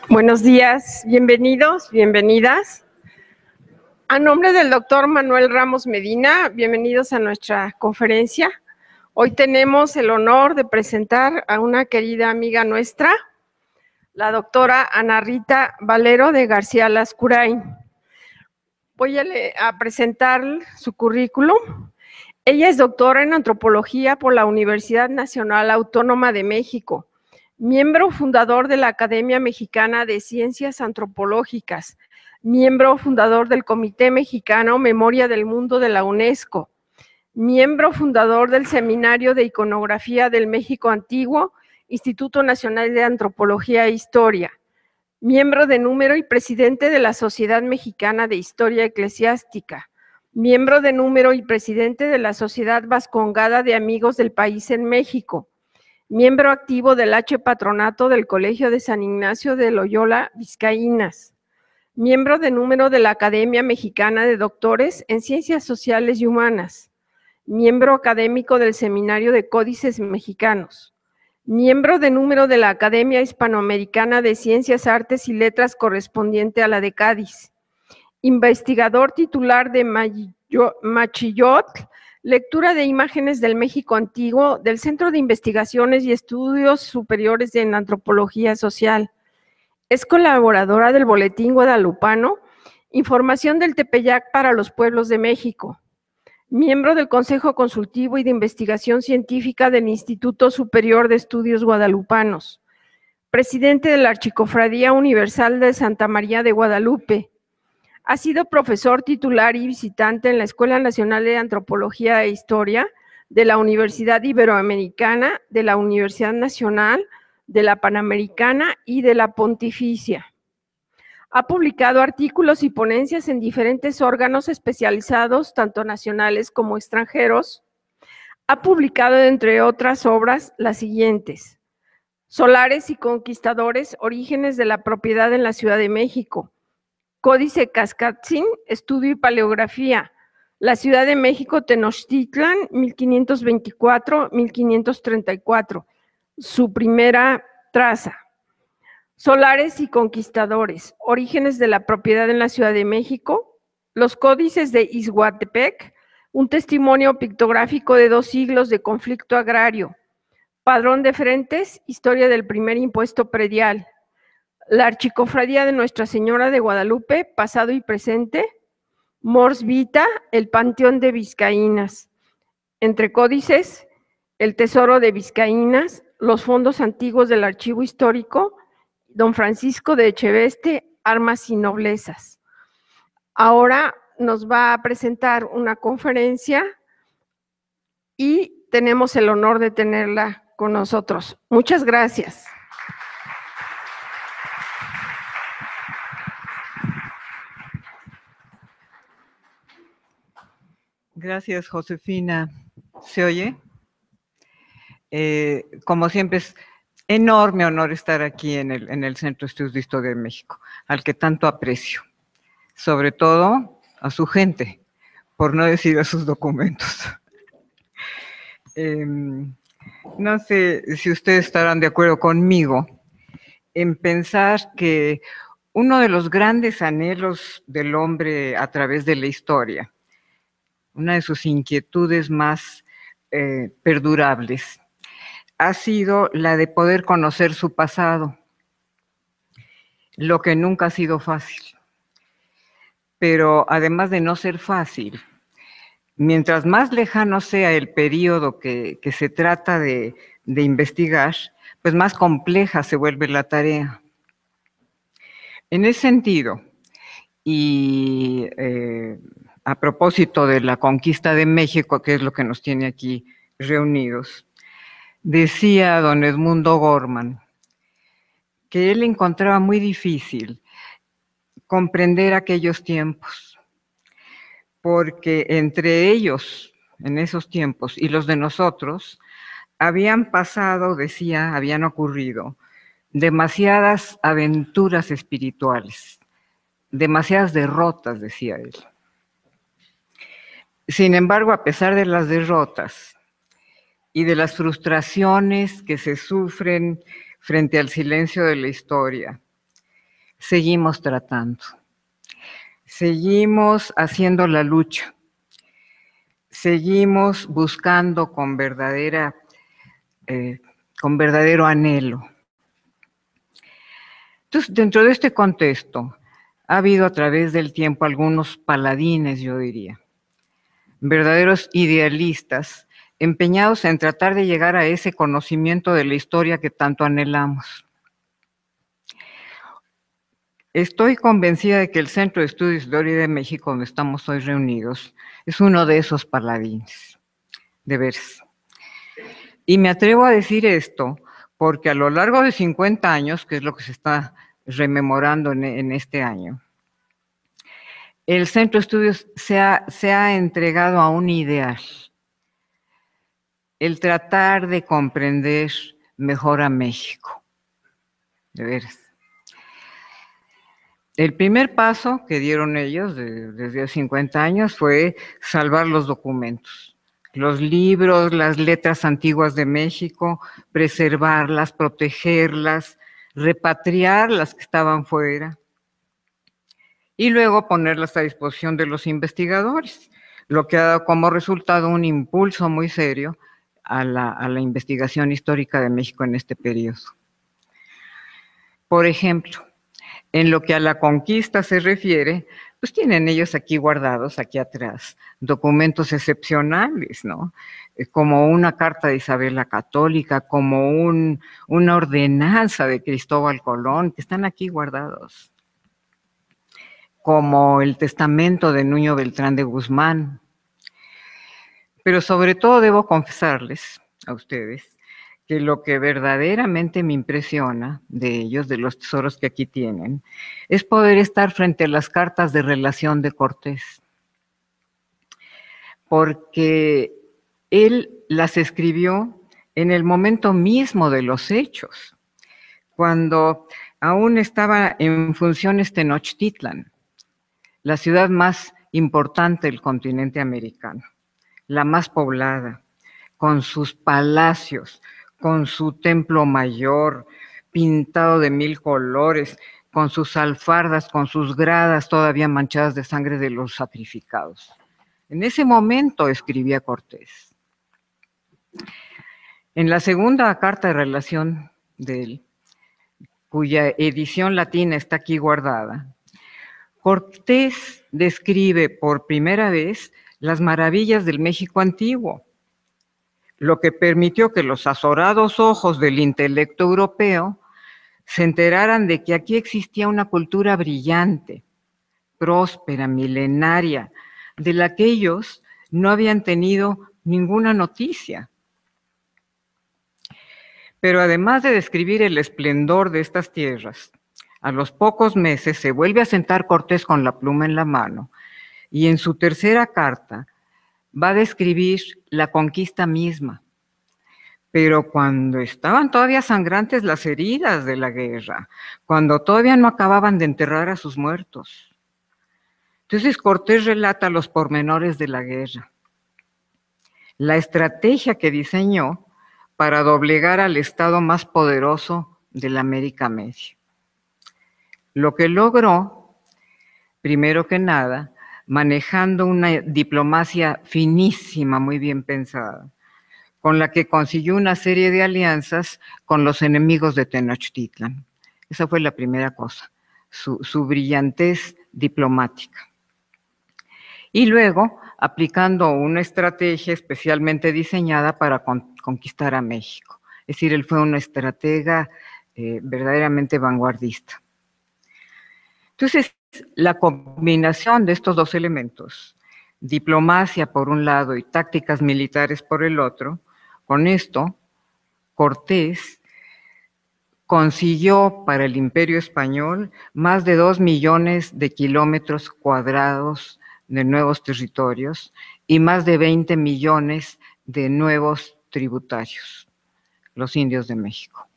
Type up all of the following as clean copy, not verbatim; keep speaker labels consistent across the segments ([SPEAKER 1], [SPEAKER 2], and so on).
[SPEAKER 1] Buenos días, bienvenidos, bienvenidas. A nombre del doctor Manuel Ramos Medina, bienvenidos a nuestra conferencia. Hoy tenemos el honor de presentar a una querida amiga nuestra, la doctora Ana Rita Valero de García Lascurain. Voy a presentar su currículum. Ella es doctora en antropología por la Universidad Nacional Autónoma de México, miembro fundador de la Academia Mexicana de Ciencias Antropológicas, miembro fundador del Comité Mexicano Memoria del Mundo de la UNESCO, miembro fundador del Seminario de Iconografía del México Antiguo, Instituto Nacional de Antropología e Historia, miembro de número y presidente de la Sociedad Mexicana de Historia Eclesiástica, miembro de número y presidente de la Sociedad Vascongada de Amigos del País en México, miembro activo del H Patronato del Colegio de San Ignacio de Loyola Vizcaínas, miembro de número de la Academia Mexicana de Doctores en Ciencias Sociales y Humanas, miembro académico del Seminario de Códices Mexicanos, miembro de número de la Academia Hispanoamericana de Ciencias, Artes y Letras correspondiente a la de Cádiz, investigador titular de Machillot, lectura de imágenes del México Antiguo, del Centro de Investigaciones y Estudios Superiores en Antropología Social. Es colaboradora del Boletín Guadalupano, Información del Tepeyac para los Pueblos de México. Miembro del Consejo Consultivo y de Investigación Científica del Instituto Superior de Estudios Guadalupanos. Presidente de la Archicofradía Universal de Santa María de Guadalupe. Ha sido profesor titular y visitante en la Escuela Nacional de Antropología e Historia de la Universidad Iberoamericana, de la Universidad Nacional, de la Panamericana y de la Pontificia. Ha publicado artículos y ponencias en diferentes órganos especializados, tanto nacionales como extranjeros. Ha publicado, entre otras obras, las siguientes: Solares y Conquistadores, Orígenes de la Propiedad en la Ciudad de México. Códice Cascatzin, Estudio y Paleografía. La Ciudad de México, Tenochtitlan, 1524-1534. Su primera traza. Solares y Conquistadores, Orígenes de la Propiedad en la Ciudad de México. Los Códices de Ixhuatepec, un testimonio pictográfico de 2 siglos de conflicto agrario. Padrón de Frentes, Historia del primer impuesto predial. La Archicofradía de Nuestra Señora de Guadalupe, pasado y presente. Mors Vita, el Panteón de Vizcaínas. Entre códices, el Tesoro de Vizcaínas, los fondos antiguos del Archivo Histórico, Don Francisco de Echeveste, Armas y Noblezas. Ahora nos va a presentar una conferencia y tenemos el honor de tenerla con nosotros. Muchas gracias.
[SPEAKER 2] Gracias, Josefina. ¿Se oye? Como siempre, es enorme honor estar aquí en el Centro de Estudios de Historia de México, al que tanto aprecio, sobre todo a su gente, por no decir a sus documentos. No sé si ustedes estarán de acuerdo conmigo en pensar que uno de los grandes anhelos del hombre a través de la historia, una de sus inquietudes más perdurables, ha sido la de poder conocer su pasado, lo que nunca ha sido fácil. Pero además de no ser fácil, mientras más lejano sea el periodo que se trata de investigar, pues más compleja se vuelve la tarea. En ese sentido, y a propósito de la conquista de México, que es lo que nos tiene aquí reunidos, decía don Edmundo Gorman que él encontraba muy difícil comprender aquellos tiempos, porque entre ellos, en esos tiempos, y los de nosotros, habían pasado, decía, habían ocurrido demasiadas aventuras espirituales, demasiadas derrotas, decía él. Sin embargo, a pesar de las derrotas y de las frustraciones que se sufren frente al silencio de la historia, seguimos tratando, seguimos haciendo la lucha, seguimos buscando con verdadero anhelo. Entonces, dentro de este contexto, ha habido a través del tiempo algunos paladines, yo diría, verdaderos idealistas, empeñados en tratar de llegar a ese conocimiento de la historia que tanto anhelamos. Estoy convencida de que el Centro de Estudios de Historia de México, donde estamos hoy reunidos, es uno de esos paladines, de veras. Y me atrevo a decir esto porque a lo largo de 50 años, que es lo que se está rememorando en este año, el Centro de Estudios se ha entregado a un ideal, el tratar de comprender mejor a México, de veras. El primer paso que dieron ellos desde hace 50 años fue salvar los documentos, los libros, las letras antiguas de México, preservarlas, protegerlas, repatriar las que estaban fuera y luego ponerlas a disposición de los investigadores, lo que ha dado como resultado un impulso muy serio a la investigación histórica de México en este periodo. Por ejemplo, en lo que a la conquista se refiere, pues tienen ellos aquí guardados, aquí atrás, documentos excepcionales, ¿no? Como una carta de Isabel la Católica, como una ordenanza de Cristóbal Colón, que están aquí guardados. Como el testamento de Nuño Beltrán de Guzmán. Pero sobre todo debo confesarles a ustedes que lo que verdaderamente me impresiona de ellos, de los tesoros que aquí tienen, es poder estar frente a las cartas de relación de Cortés. Porque él las escribió en el momento mismo de los hechos, cuando aún estaba en funciones Tenochtitlan, la ciudad más importante del continente americano, la más poblada, con sus palacios, con su templo mayor, pintado de 1000 colores, con sus alfardas, con sus gradas todavía manchadas de sangre de los sacrificados. En ese momento escribía Cortés. En la segunda carta de relación de él, cuya edición latina está aquí guardada, Cortés describe por primera vez las maravillas del México antiguo, lo que permitió que los azorados ojos del intelecto europeo se enteraran de que aquí existía una cultura brillante, próspera, milenaria, de la que ellos no habían tenido ninguna noticia. Pero además de describir el esplendor de estas tierras, a los pocos meses se vuelve a sentar Cortés con la pluma en la mano y en su tercera carta va a describir la conquista misma, pero cuando estaban todavía sangrantes las heridas de la guerra, cuando todavía no acababan de enterrar a sus muertos. Entonces Cortés relata los pormenores de la guerra, la estrategia que diseñó para doblegar al estado más poderoso de la América Media. Lo que logró, primero que nada, manejando una diplomacia finísima, muy bien pensada, con la que consiguió una serie de alianzas con los enemigos de Tenochtitlan. Esa fue la primera cosa, su brillantez diplomática. Y luego, aplicando una estrategia especialmente diseñada para conquistar a México. Es decir, él fue un estratega verdaderamente vanguardista. Entonces, la combinación de estos dos elementos, diplomacia por un lado y tácticas militares por el otro, con esto, Cortés consiguió para el Imperio Español más de 2 millones de kilómetros cuadrados de nuevos territorios y más de 20 millones de nuevos tributarios, los indios de México.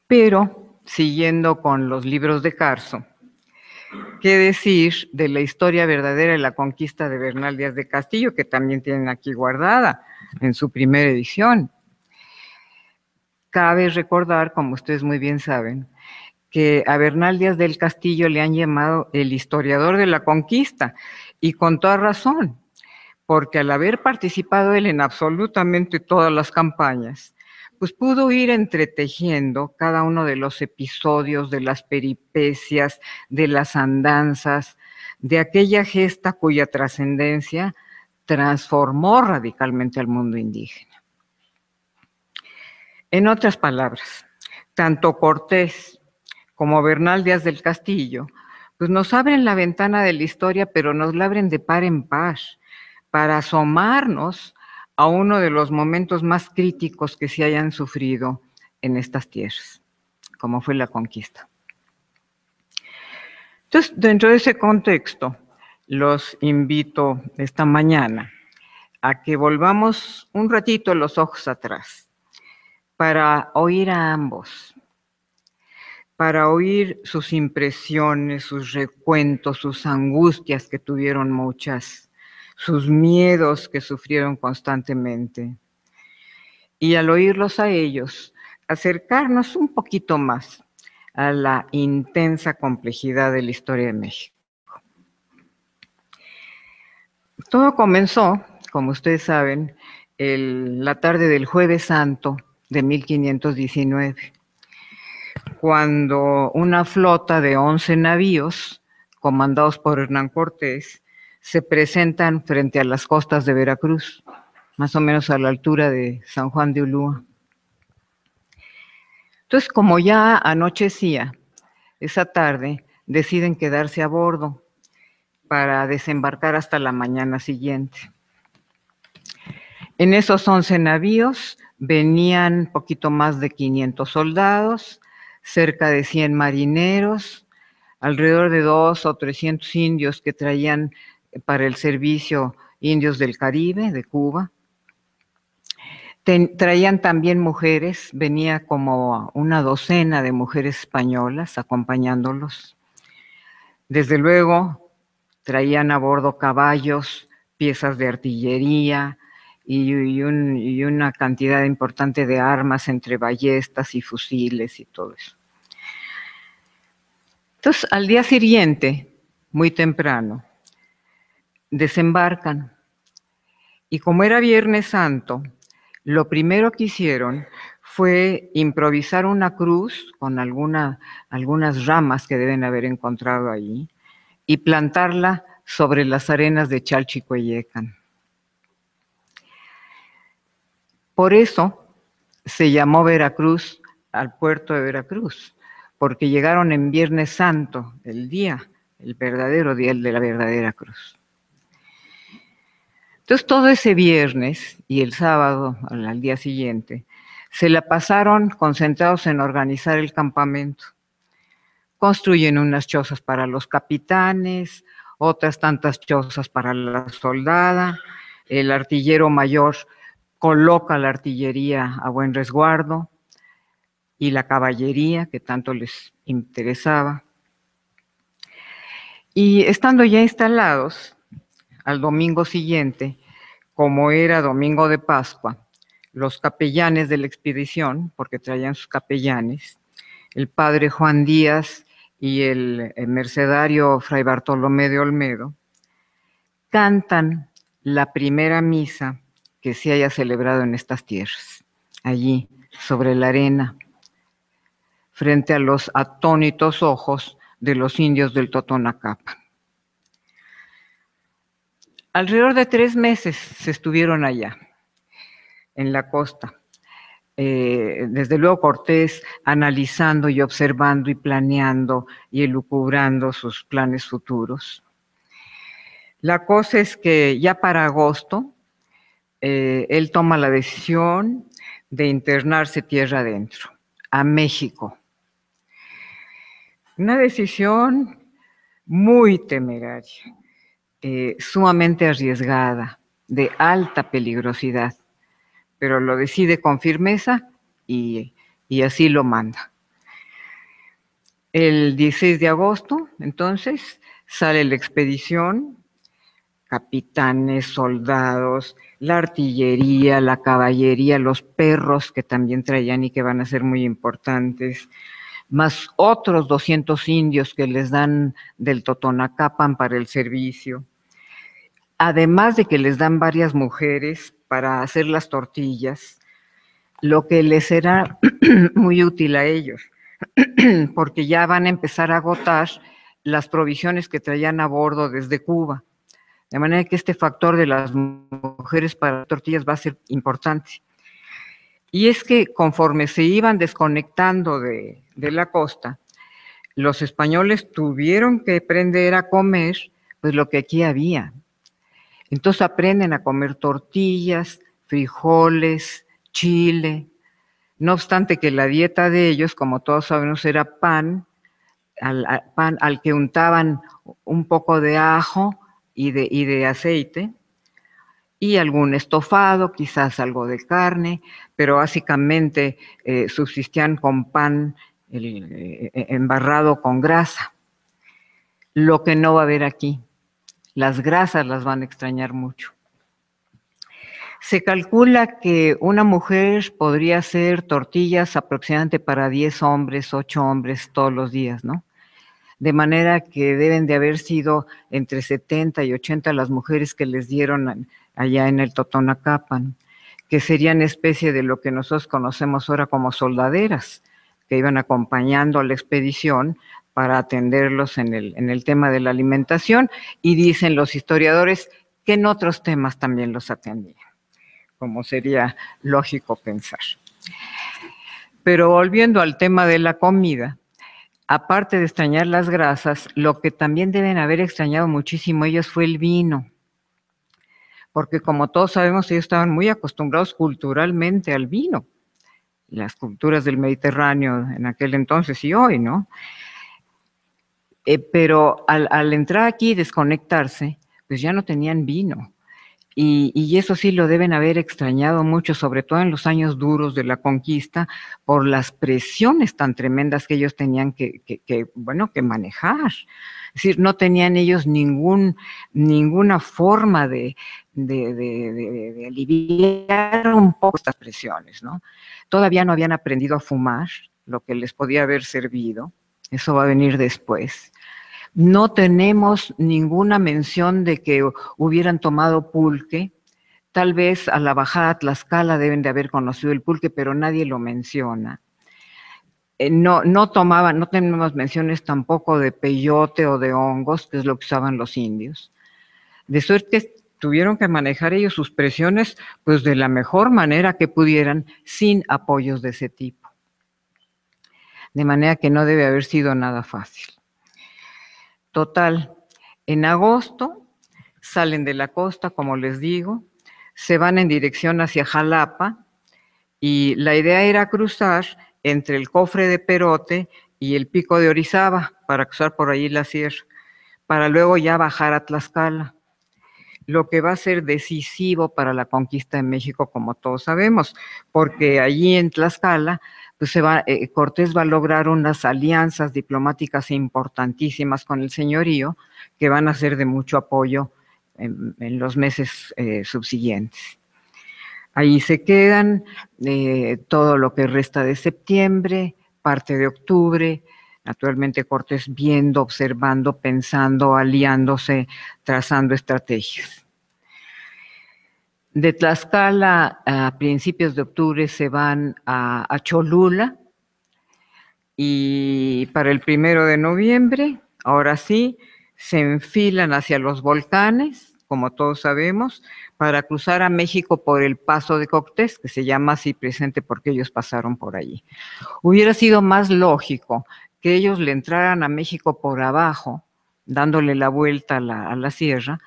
[SPEAKER 2] Pero, siguiendo con los libros de Carso, ¿qué decir de la historia verdadera de la conquista de Bernal Díaz de Castillo, que también tienen aquí guardada en su primera edición? Cabe recordar, como ustedes muy bien saben, que a Bernal Díaz del Castillo le han llamado el historiador de la conquista, y con toda razón, porque al haber participado él en absolutamente todas las campañas, pues pudo ir entretejiendo cada uno de los episodios, de las peripecias, de las andanzas, de aquella gesta cuya trascendencia transformó radicalmente al mundo indígena. En otras palabras, tanto Cortés como Bernal Díaz del Castillo, pues nos abren la ventana de la historia, pero nos la abren de par en par, para asomarnos a uno de los momentos más críticos que se hayan sufrido en estas tierras, como fue la conquista. Entonces, dentro de ese contexto, los invito esta mañana a que volvamos un ratito los ojos atrás para oír a ambos, para oír sus impresiones, sus recuentos, sus angustias, que tuvieron muchas, sus miedos que sufrieron constantemente. Y al oírlos a ellos, acercarnos un poquito más a la intensa complejidad de la historia de México. Todo comenzó, como ustedes saben, la tarde del Jueves Santo de 1519. Cuando una flota de 11 navíos, comandados por Hernán Cortés, se presentan frente a las costas de Veracruz, más o menos a la altura de San Juan de Ulúa. Entonces, como ya anochecía, esa tarde deciden quedarse a bordo para desembarcar hasta la mañana siguiente. En esos 11 navíos venían poquito más de 500 soldados, cerca de 100 marineros, alrededor de 200 o 300 indios que traían para el servicio indios del Caribe, de Cuba. Traían también mujeres, venía como una docena de mujeres españolas acompañándolos. Desde luego, traían a bordo caballos, piezas de artillería y una cantidad importante de armas entre ballestas y fusiles y todo eso. Entonces, al día siguiente, muy temprano, desembarcan. Y como era Viernes Santo, lo primero que hicieron fue improvisar una cruz con algunas ramas que deben haber encontrado ahí y plantarla sobre las arenas de Chalchicoyecan. Por eso se llamó Veracruz al puerto de Veracruz, porque llegaron en Viernes Santo, el verdadero día de la verdadera cruz. Entonces, todo ese viernes y el sábado, al día siguiente, se la pasaron concentrados en organizar el campamento. Construyen unas chozas para los capitanes, otras tantas chozas para la soldada, el artillero mayor coloca la artillería a buen resguardo y la caballería, que tanto les interesaba. Y estando ya instalados, al domingo siguiente, como era domingo de Pascua, los capellanes de la expedición, porque traían sus capellanes, el padre Juan Díaz y el mercedario fray Bartolomé de Olmedo, cantan la primera misa que se haya celebrado en estas tierras, allí, sobre la arena, frente a los atónitos ojos de los indios del Totonacapan. Alrededor de 3 meses se estuvieron allá, en la costa. Desde luego Cortés analizando y observando y planeando y elucubrando sus planes futuros. La cosa es que ya para agosto él toma la decisión de internarse tierra adentro, a México. Una decisión muy temeraria, sumamente arriesgada, de alta peligrosidad, pero lo decide con firmeza y así lo manda. El 16 de agosto, entonces, sale la expedición, capitanes, soldados, la artillería, la caballería, los perros que también traían y que van a ser muy importantes, más otros 200 indios que les dan del Totonacapan para el servicio, además de que les dan varias mujeres para hacer las tortillas, lo que les será muy útil a ellos, porque ya van a empezar a agotar las provisiones que traían a bordo desde Cuba. De manera que este factor de las mujeres para tortillas va a ser importante. Y es que conforme se iban desconectando de la costa, los españoles tuvieron que aprender a comer pues lo que aquí había. Entonces aprenden a comer tortillas, frijoles, chile. No obstante que la dieta de ellos, como todos sabemos, era pan al que untaban un poco de ajo y de aceite, y algún estofado, quizás algo de carne, pero básicamente subsistían con pan embarrado con grasa. Lo que no va a haber aquí, las grasas las van a extrañar mucho. Se calcula que una mujer podría hacer tortillas aproximadamente para 10 hombres, 8 hombres todos los días, ¿no? De manera que deben de haber sido entre 70 y 80 las mujeres que les dieron allá en el Totonacapan, que serían especie de lo que nosotros conocemos ahora como soldaderas, que iban acompañando a la expedición para atenderlos en el tema de la alimentación, y dicen los historiadores que en otros temas también los atendían, como sería lógico pensar. Pero volviendo al tema de la comida, aparte de extrañar las grasas, lo que también deben haber extrañado muchísimo ellos fue el vino, porque como todos sabemos, ellos estaban muy acostumbrados culturalmente al vino, las culturas del Mediterráneo en aquel entonces y hoy, ¿no? Pero al entrar aquí y desconectarse, pues ya no tenían vino. Y eso sí lo deben haber extrañado mucho, sobre todo en los años duros de la conquista, por las presiones tan tremendas que ellos tenían que manejar. Es decir, no tenían ellos ninguna forma de aliviar un poco estas presiones, ¿no? Todavía no habían aprendido a fumar, lo que les podía haber servido. Eso va a venir después. No tenemos ninguna mención de que hubieran tomado pulque. Tal vez a la bajada a Tlaxcala deben de haber conocido el pulque, pero nadie lo menciona. No tenemos menciones tampoco de peyote o de hongos, que es lo que usaban los indios. De suerte que tuvieron que manejar ellos sus presiones pues de la mejor manera que pudieran, sin apoyos de ese tipo. De manera que no debe haber sido nada fácil. Total, en agosto salen de la costa, como les digo, se van en dirección hacia Jalapa y la idea era cruzar entre el Cofre de Perote y el Pico de Orizaba para cruzar por ahí la sierra. para luego ya bajar a Tlaxcala, lo que va a ser decisivo para la conquista de México, como todos sabemos, porque allí en Tlaxcala, pues Cortés va a lograr unas alianzas diplomáticas importantísimas con el señorío, que van a ser de mucho apoyo en los meses subsiguientes. Ahí se quedan todo lo que resta de septiembre, parte de octubre, naturalmente Cortés viendo, observando, pensando, aliándose, trazando estrategias. De Tlaxcala a principios de octubre se van a Cholula y para el 1 de noviembre, ahora sí, se enfilan hacia los volcanes, como todos sabemos, para cruzar a México por el Paso de Cortés, que se llama así presente porque ellos pasaron por allí. Hubiera sido más lógico que ellos le entraran a México por abajo, dándole la vuelta a la sierra,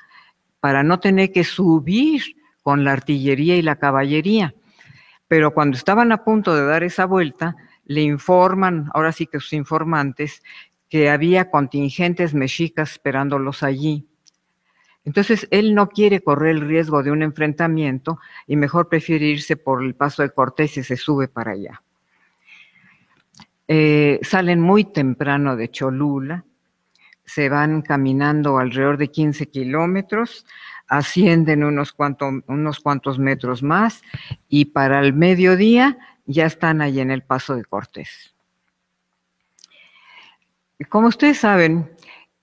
[SPEAKER 2] para no tener que subir con la artillería y la caballería. Pero cuando estaban a punto de dar esa vuelta, le informan, ahora sí que sus informantes, que había contingentes mexicas esperándolos allí. Entonces, él no quiere correr el riesgo de un enfrentamiento y mejor prefiere irse por el Paso de Cortés y se sube para allá. Salen muy temprano de Cholula, se van caminando alrededor de 15 kilómetros, ascienden unos cuantos metros más y para el mediodía ya están ahí en el Paso de Cortés. Como ustedes saben,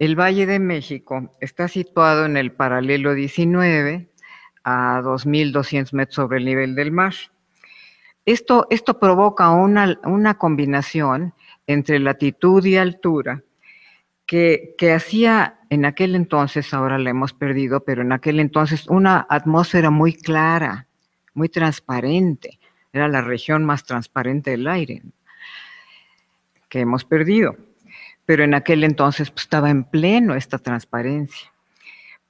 [SPEAKER 2] el Valle de México está situado en el paralelo 19 a 2.200 metros sobre el nivel del mar. Esto provoca una combinación entre latitud y altura que hacía en aquel entonces, ahora la hemos perdido, pero en aquel entonces una atmósfera muy clara, muy transparente. Era la región más transparente del aire que hemos perdido. Pero en aquel entonces pues, estaba en pleno esta transparencia.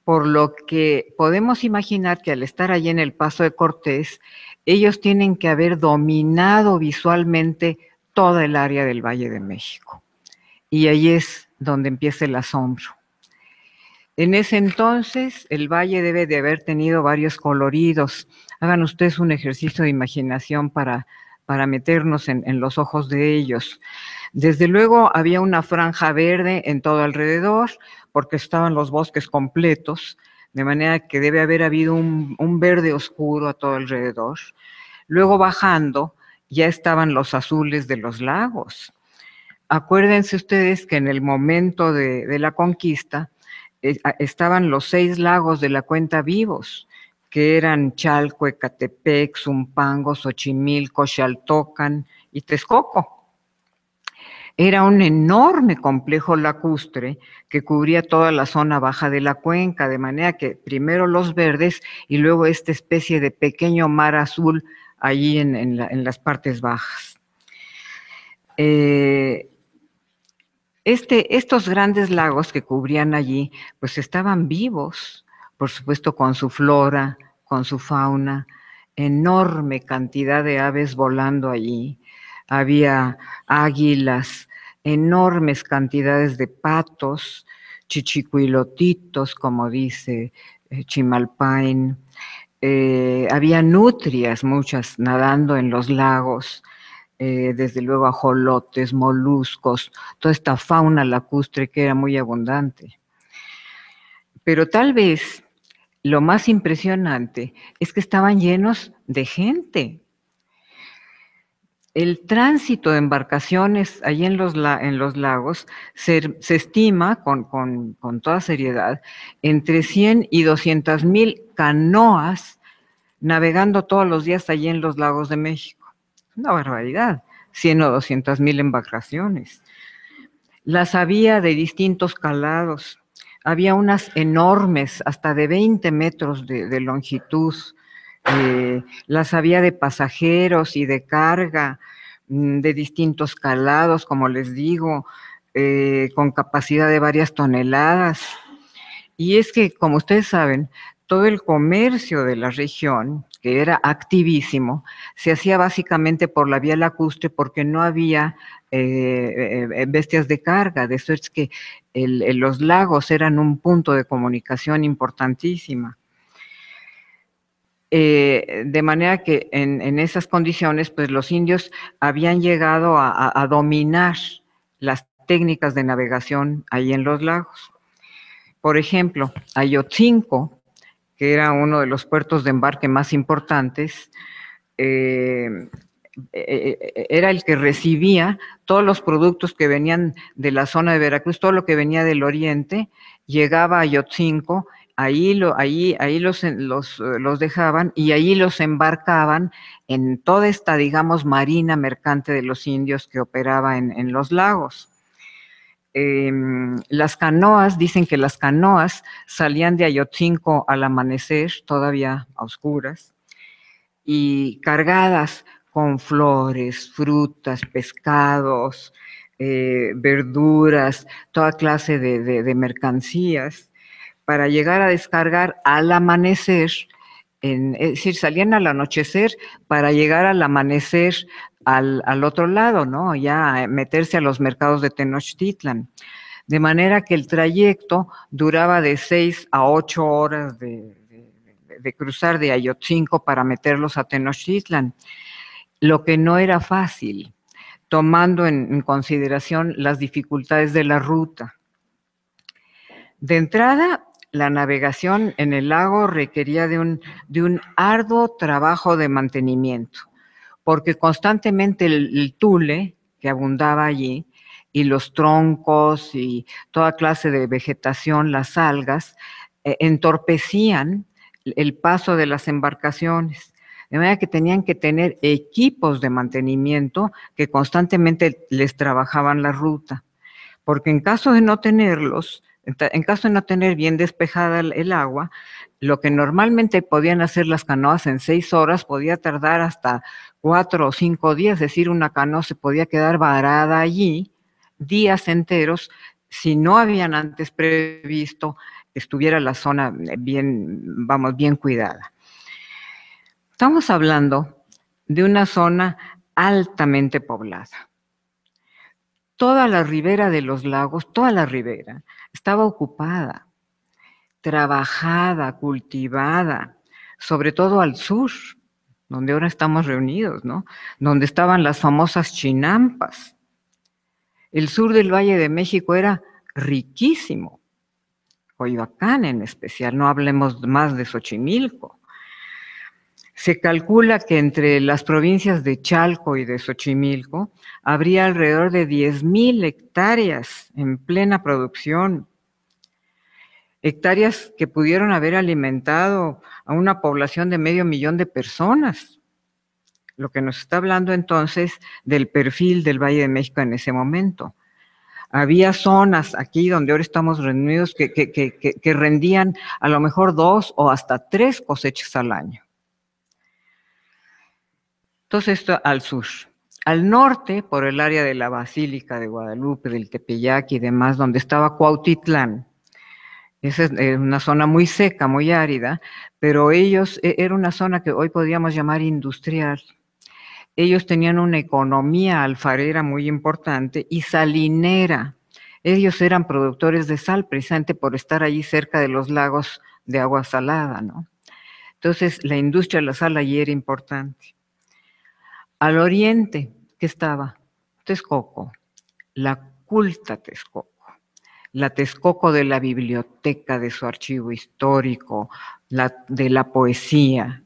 [SPEAKER 2] Por lo que podemos imaginar que al estar allí en el Paso de Cortés, ellos tienen que haber dominado visualmente toda el área del Valle de México. Y ahí es donde empieza el asombro. En ese entonces, el valle debe de haber tenido varios coloridos. Hagan ustedes un ejercicio de imaginación para meternos en los ojos de ellos. Desde luego había una franja verde en todo alrededor, porque estaban los bosques completos, de manera que debe haber habido un verde oscuro a todo alrededor. Luego bajando, ya estaban los azules de los lagos. Acuérdense ustedes que en el momento de la conquista estaban los 6 lagos de la cuenta vivos, que eran Chalco, Ecatepec, Zumpango, Xochimilco, Xaltocan y Texcoco. Era un enorme complejo lacustre que cubría toda la zona baja de la cuenca, de manera que primero los verdes y luego esta especie de pequeño mar azul allí en las partes bajas. Estos grandes lagos que cubrían allí, pues estaban vivos, por supuesto con su flora, con su fauna, enorme cantidad de aves volando allí. Había águilas, enormes cantidades de patos, chichicuilotitos, como dice Chimalpain. Había nutrias, muchas, nadando en los lagos. Desde luego ajolotes, moluscos, toda esta fauna lacustre que era muy abundante. Pero tal vez lo más impresionante es que estaban llenos de gente. El tránsito de embarcaciones allí en los lagos se estima con toda seriedad entre 100 y 200,000 canoas navegando todos los días allí en los lagos de México. Una barbaridad, 100 o 200,000 embarcaciones. Las había de distintos calados. Había unas enormes, hasta de 20 metros de longitud. Las había de pasajeros y de carga, de distintos calados, como les digo, con capacidad de varias toneladas. Y es que, como ustedes saben, todo el comercio de la región que era activísimo, se hacía básicamente por la vía lacustre porque no había bestias de carga, de suerte que los lagos eran un punto de comunicación importantísima. De manera que en esas condiciones, pues los indios habían llegado a dominar las técnicas de navegación ahí en los lagos. Por ejemplo, Ayotzinco, que era uno de los puertos de embarque más importantes, era el que recibía todos los productos que venían de la zona de Veracruz, todo lo que venía del oriente, llegaba a Ayotzinco, ahí los dejaban y ahí los embarcaban en toda esta, digamos, marina mercante de los indios que operaba en los lagos. Las canoas, dicen que las canoas salían de Ayotzinco al amanecer, todavía a oscuras, y cargadas con flores, frutas, pescados, verduras, toda clase de mercancías, para llegar a descargar al amanecer, es decir, salían al anochecer para llegar al amanecer al otro lado, ¿no? Ya meterse a los mercados de Tenochtitlan. De manera que el trayecto duraba de 6 a 8 horas de cruzar de Ayotzinco para meterlos a Tenochtitlan, lo que no era fácil, tomando en consideración las dificultades de la ruta. De entrada, la navegación en el lago requería de un arduo trabajo de mantenimiento, porque constantemente el tule que abundaba allí, y los troncos y toda clase de vegetación, las algas, entorpecían el paso de las embarcaciones. De manera que tenían que tener equipos de mantenimiento que constantemente les trabajaban la ruta, porque en caso de no tenerlos, en caso de no tener bien despejada el agua, lo que normalmente podían hacer las canoas en 6 horas podía tardar hasta 4 o 5 días, es decir, una canoa se podía quedar varada allí días enteros si no habían antes previsto que estuviera la zona bien cuidada. Estamos hablando de una zona altamente poblada. Toda la ribera de los lagos, toda la ribera, estaba ocupada, trabajada, cultivada, sobre todo al sur, donde ahora estamos reunidos, ¿no? Donde estaban las famosas chinampas. El sur del Valle de México era riquísimo, Coyoacán en especial, no hablemos más de Xochimilco. Se calcula que entre las provincias de Chalco y de Xochimilco habría alrededor de 10,000 hectáreas en plena producción. Hectáreas que pudieron haber alimentado a una población de 500,000 de personas. Lo que nos está hablando entonces del perfil del Valle de México en ese momento. Había zonas aquí donde ahora estamos reunidos que rendían a lo mejor 2 o hasta 3 cosechas al año. Entonces esto al sur. Al norte, por el área de la Basílica de Guadalupe, del Tepeyac y demás, donde estaba Cuautitlán. Esa es una zona muy seca, muy árida, pero era una zona que hoy podríamos llamar industrial. Ellos tenían una economía alfarera muy importante y salinera. Ellos eran productores de sal, precisamente por estar allí cerca de los lagos de agua salada, ¿no? Entonces, la industria de la sal allí era importante. Al oriente, ¿qué estaba? Texcoco, la culta Texcoco, la Texcoco de la biblioteca, de su archivo histórico, de la poesía.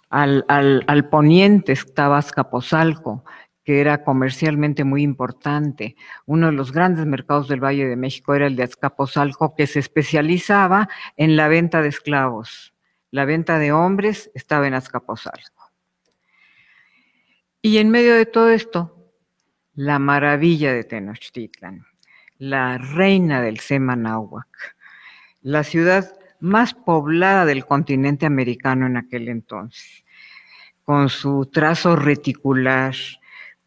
[SPEAKER 2] Al poniente estaba Azcapotzalco, que era comercialmente muy importante. Uno de los grandes mercados del Valle de México era el de Azcapotzalco, que se especializaba en la venta de esclavos. La venta de hombres estaba en Azcapotzalco. Y en medio de todo esto, la maravilla de Tenochtitlan, la reina del Semanáhuac, la ciudad más poblada del continente americano en aquel entonces, con su trazo reticular,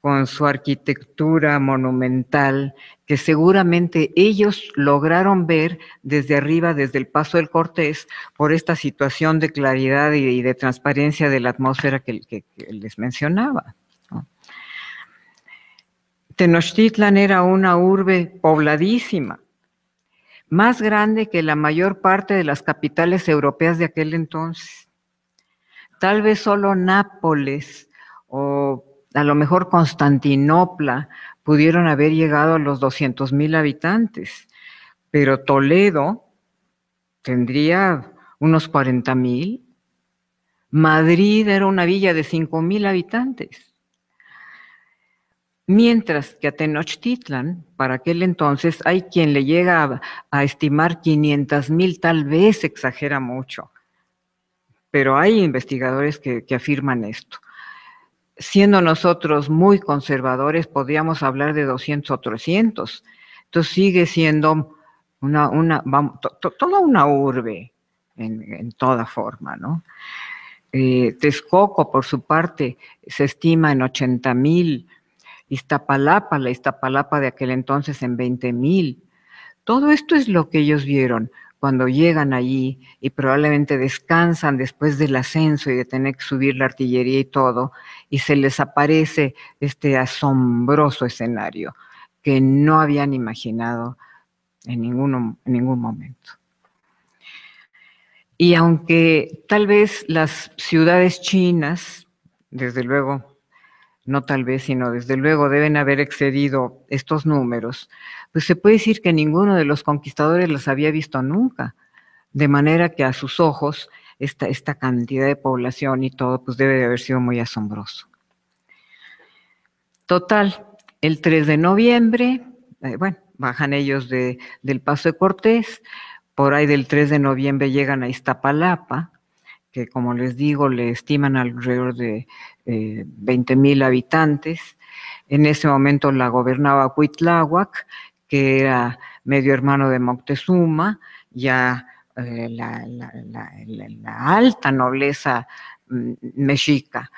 [SPEAKER 2] con su arquitectura monumental, que seguramente ellos lograron ver desde arriba, desde el Paso del Cortés, por esta situación de claridad y de transparencia de la atmósfera que les mencionaba, ¿no? Tenochtitlan era una urbe pobladísima, más grande que la mayor parte de las capitales europeas de aquel entonces. Tal vez solo Nápoles o a lo mejor Constantinopla pudieron haber llegado a los 200,000 habitantes, pero Toledo tendría unos 40,000. Madrid era una villa de 5,000 habitantes. Mientras que a Tenochtitlan, para aquel entonces, hay quien le llega a estimar 500,000, tal vez exagera mucho, pero hay investigadores que afirman esto. Siendo nosotros muy conservadores, podríamos hablar de 200 o 300. Entonces sigue siendo toda una urbe en toda forma, ¿no? Texcoco, por su parte, se estima en 80,000. Iztapalapa, la Iztapalapa de aquel entonces en 20,000. Todo esto es lo que ellos vieron cuando llegan allí y probablemente descansan después del ascenso y de tener que subir la artillería y todo, y se les aparece este asombroso escenario que no habían imaginado en ningún momento. Y aunque tal vez las ciudades chinas, desde luego, no tal vez, sino desde luego deben haber excedido estos números, pues se puede decir que ninguno de los conquistadores las había visto nunca, de manera que a sus ojos esta cantidad de población y todo, pues debe de haber sido muy asombroso. Total, el 3 de noviembre, bajan ellos del Paso de Cortés, por ahí del 3 de noviembre llegan a Iztapalapa, que como les digo, le estiman alrededor de 20,000 habitantes. En ese momento la gobernaba Cuitláhuac, que era medio hermano de Moctezuma, ya la alta nobleza mexica,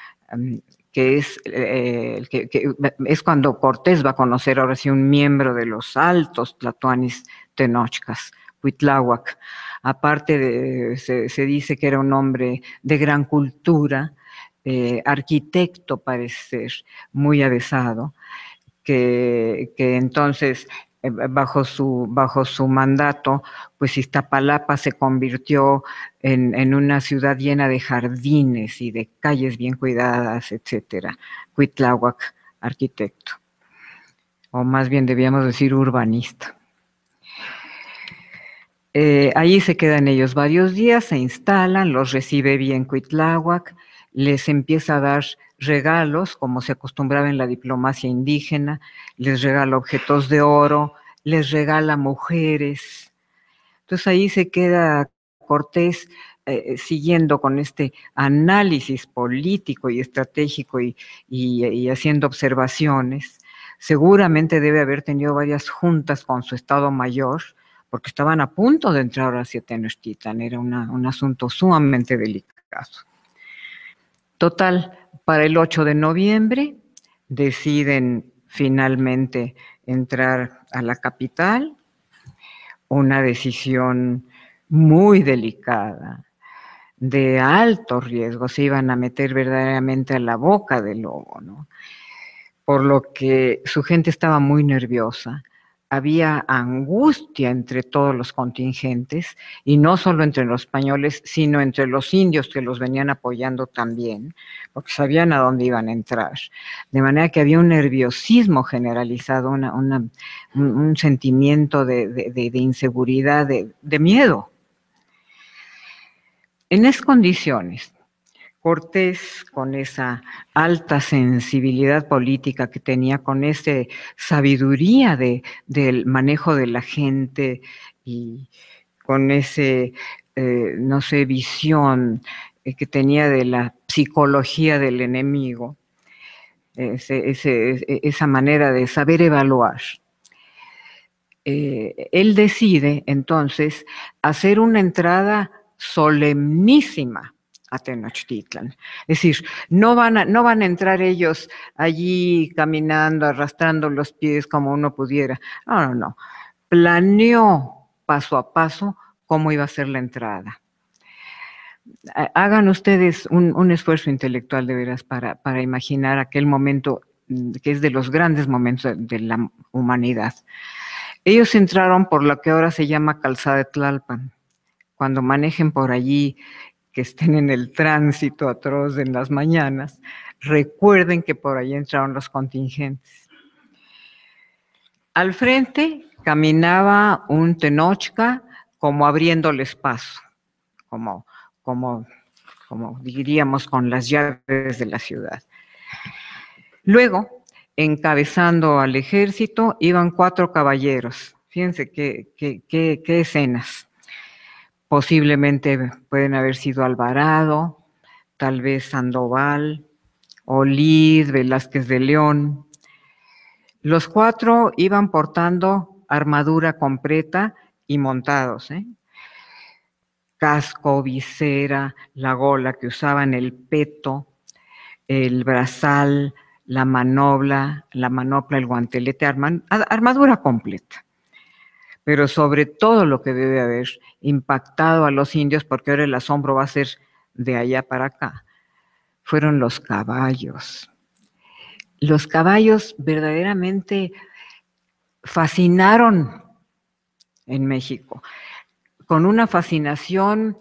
[SPEAKER 2] que es cuando Cortés va a conocer ahora sí un miembro de los altos tlatoanis tenochcas, Cuitláhuac. Aparte, se dice que era un hombre de gran cultura, arquitecto parece ser, muy avesado, que entonces bajo su mandato, pues Iztapalapa se convirtió en una ciudad llena de jardines y de calles bien cuidadas, etcétera. Cuitláhuac, arquitecto, o más bien debíamos decir urbanista. Allí se quedan ellos varios días, se instalan, los recibe bien Cuitláhuac, les empieza a dar regalos, como se acostumbraba en la diplomacia indígena, les regala objetos de oro, les regala mujeres. Entonces ahí se queda Cortés siguiendo con este análisis político y estratégico y haciendo observaciones. Seguramente debe haber tenido varias juntas con su Estado Mayor, porque estaban a punto de entrar hacia Tenochtitlan, era un asunto sumamente delicado. Total, para el 8 de noviembre deciden finalmente entrar a la capital, una decisión muy delicada, de alto riesgo, se iban a meter verdaderamente a la boca del lobo, ¿no? Por lo que su gente estaba muy nerviosa. Había angustia entre todos los contingentes, y no solo entre los españoles, sino entre los indios que los venían apoyando también, porque sabían a dónde iban a entrar. De manera que había un nerviosismo generalizado, un sentimiento de inseguridad, de miedo. En esas condiciones, Cortés, con esa alta sensibilidad política que tenía, con esa sabiduría del manejo de la gente y con ese, visión que tenía de la psicología del enemigo, esa manera de saber evaluar. Él decide entonces hacer una entrada solemnísima a Tenochtitlan. Es decir, no van a entrar ellos allí caminando, arrastrando los pies como uno pudiera. No. Planeó paso a paso cómo iba a ser la entrada. Hagan ustedes un esfuerzo intelectual de veras para imaginar aquel momento que es de los grandes momentos de la humanidad. Ellos entraron por lo que ahora se llama Calzada de Tlalpan. Cuando manejen por allí, que estén en el tránsito atroz en las mañanas, recuerden que por allí entraron los contingentes. Al frente caminaba un Tenochca como abriéndoles paso, como diríamos, con las llaves de la ciudad. Luego, encabezando al ejército, iban 4 caballeros. Fíjense qué escenas. Posiblemente pueden haber sido Alvarado, tal vez Sandoval, Olid, Velázquez de León. Los 4 iban portando armadura completa y montados, casco, visera, la gola que usaban, el peto, el brazal, la manopla, el guantelete, armadura completa. Pero sobre todo lo que debe haber impactado a los indios, porque ahora el asombro va a ser de allá para acá, fueron los caballos. Los caballos verdaderamente fascinaron en México, con una fascinación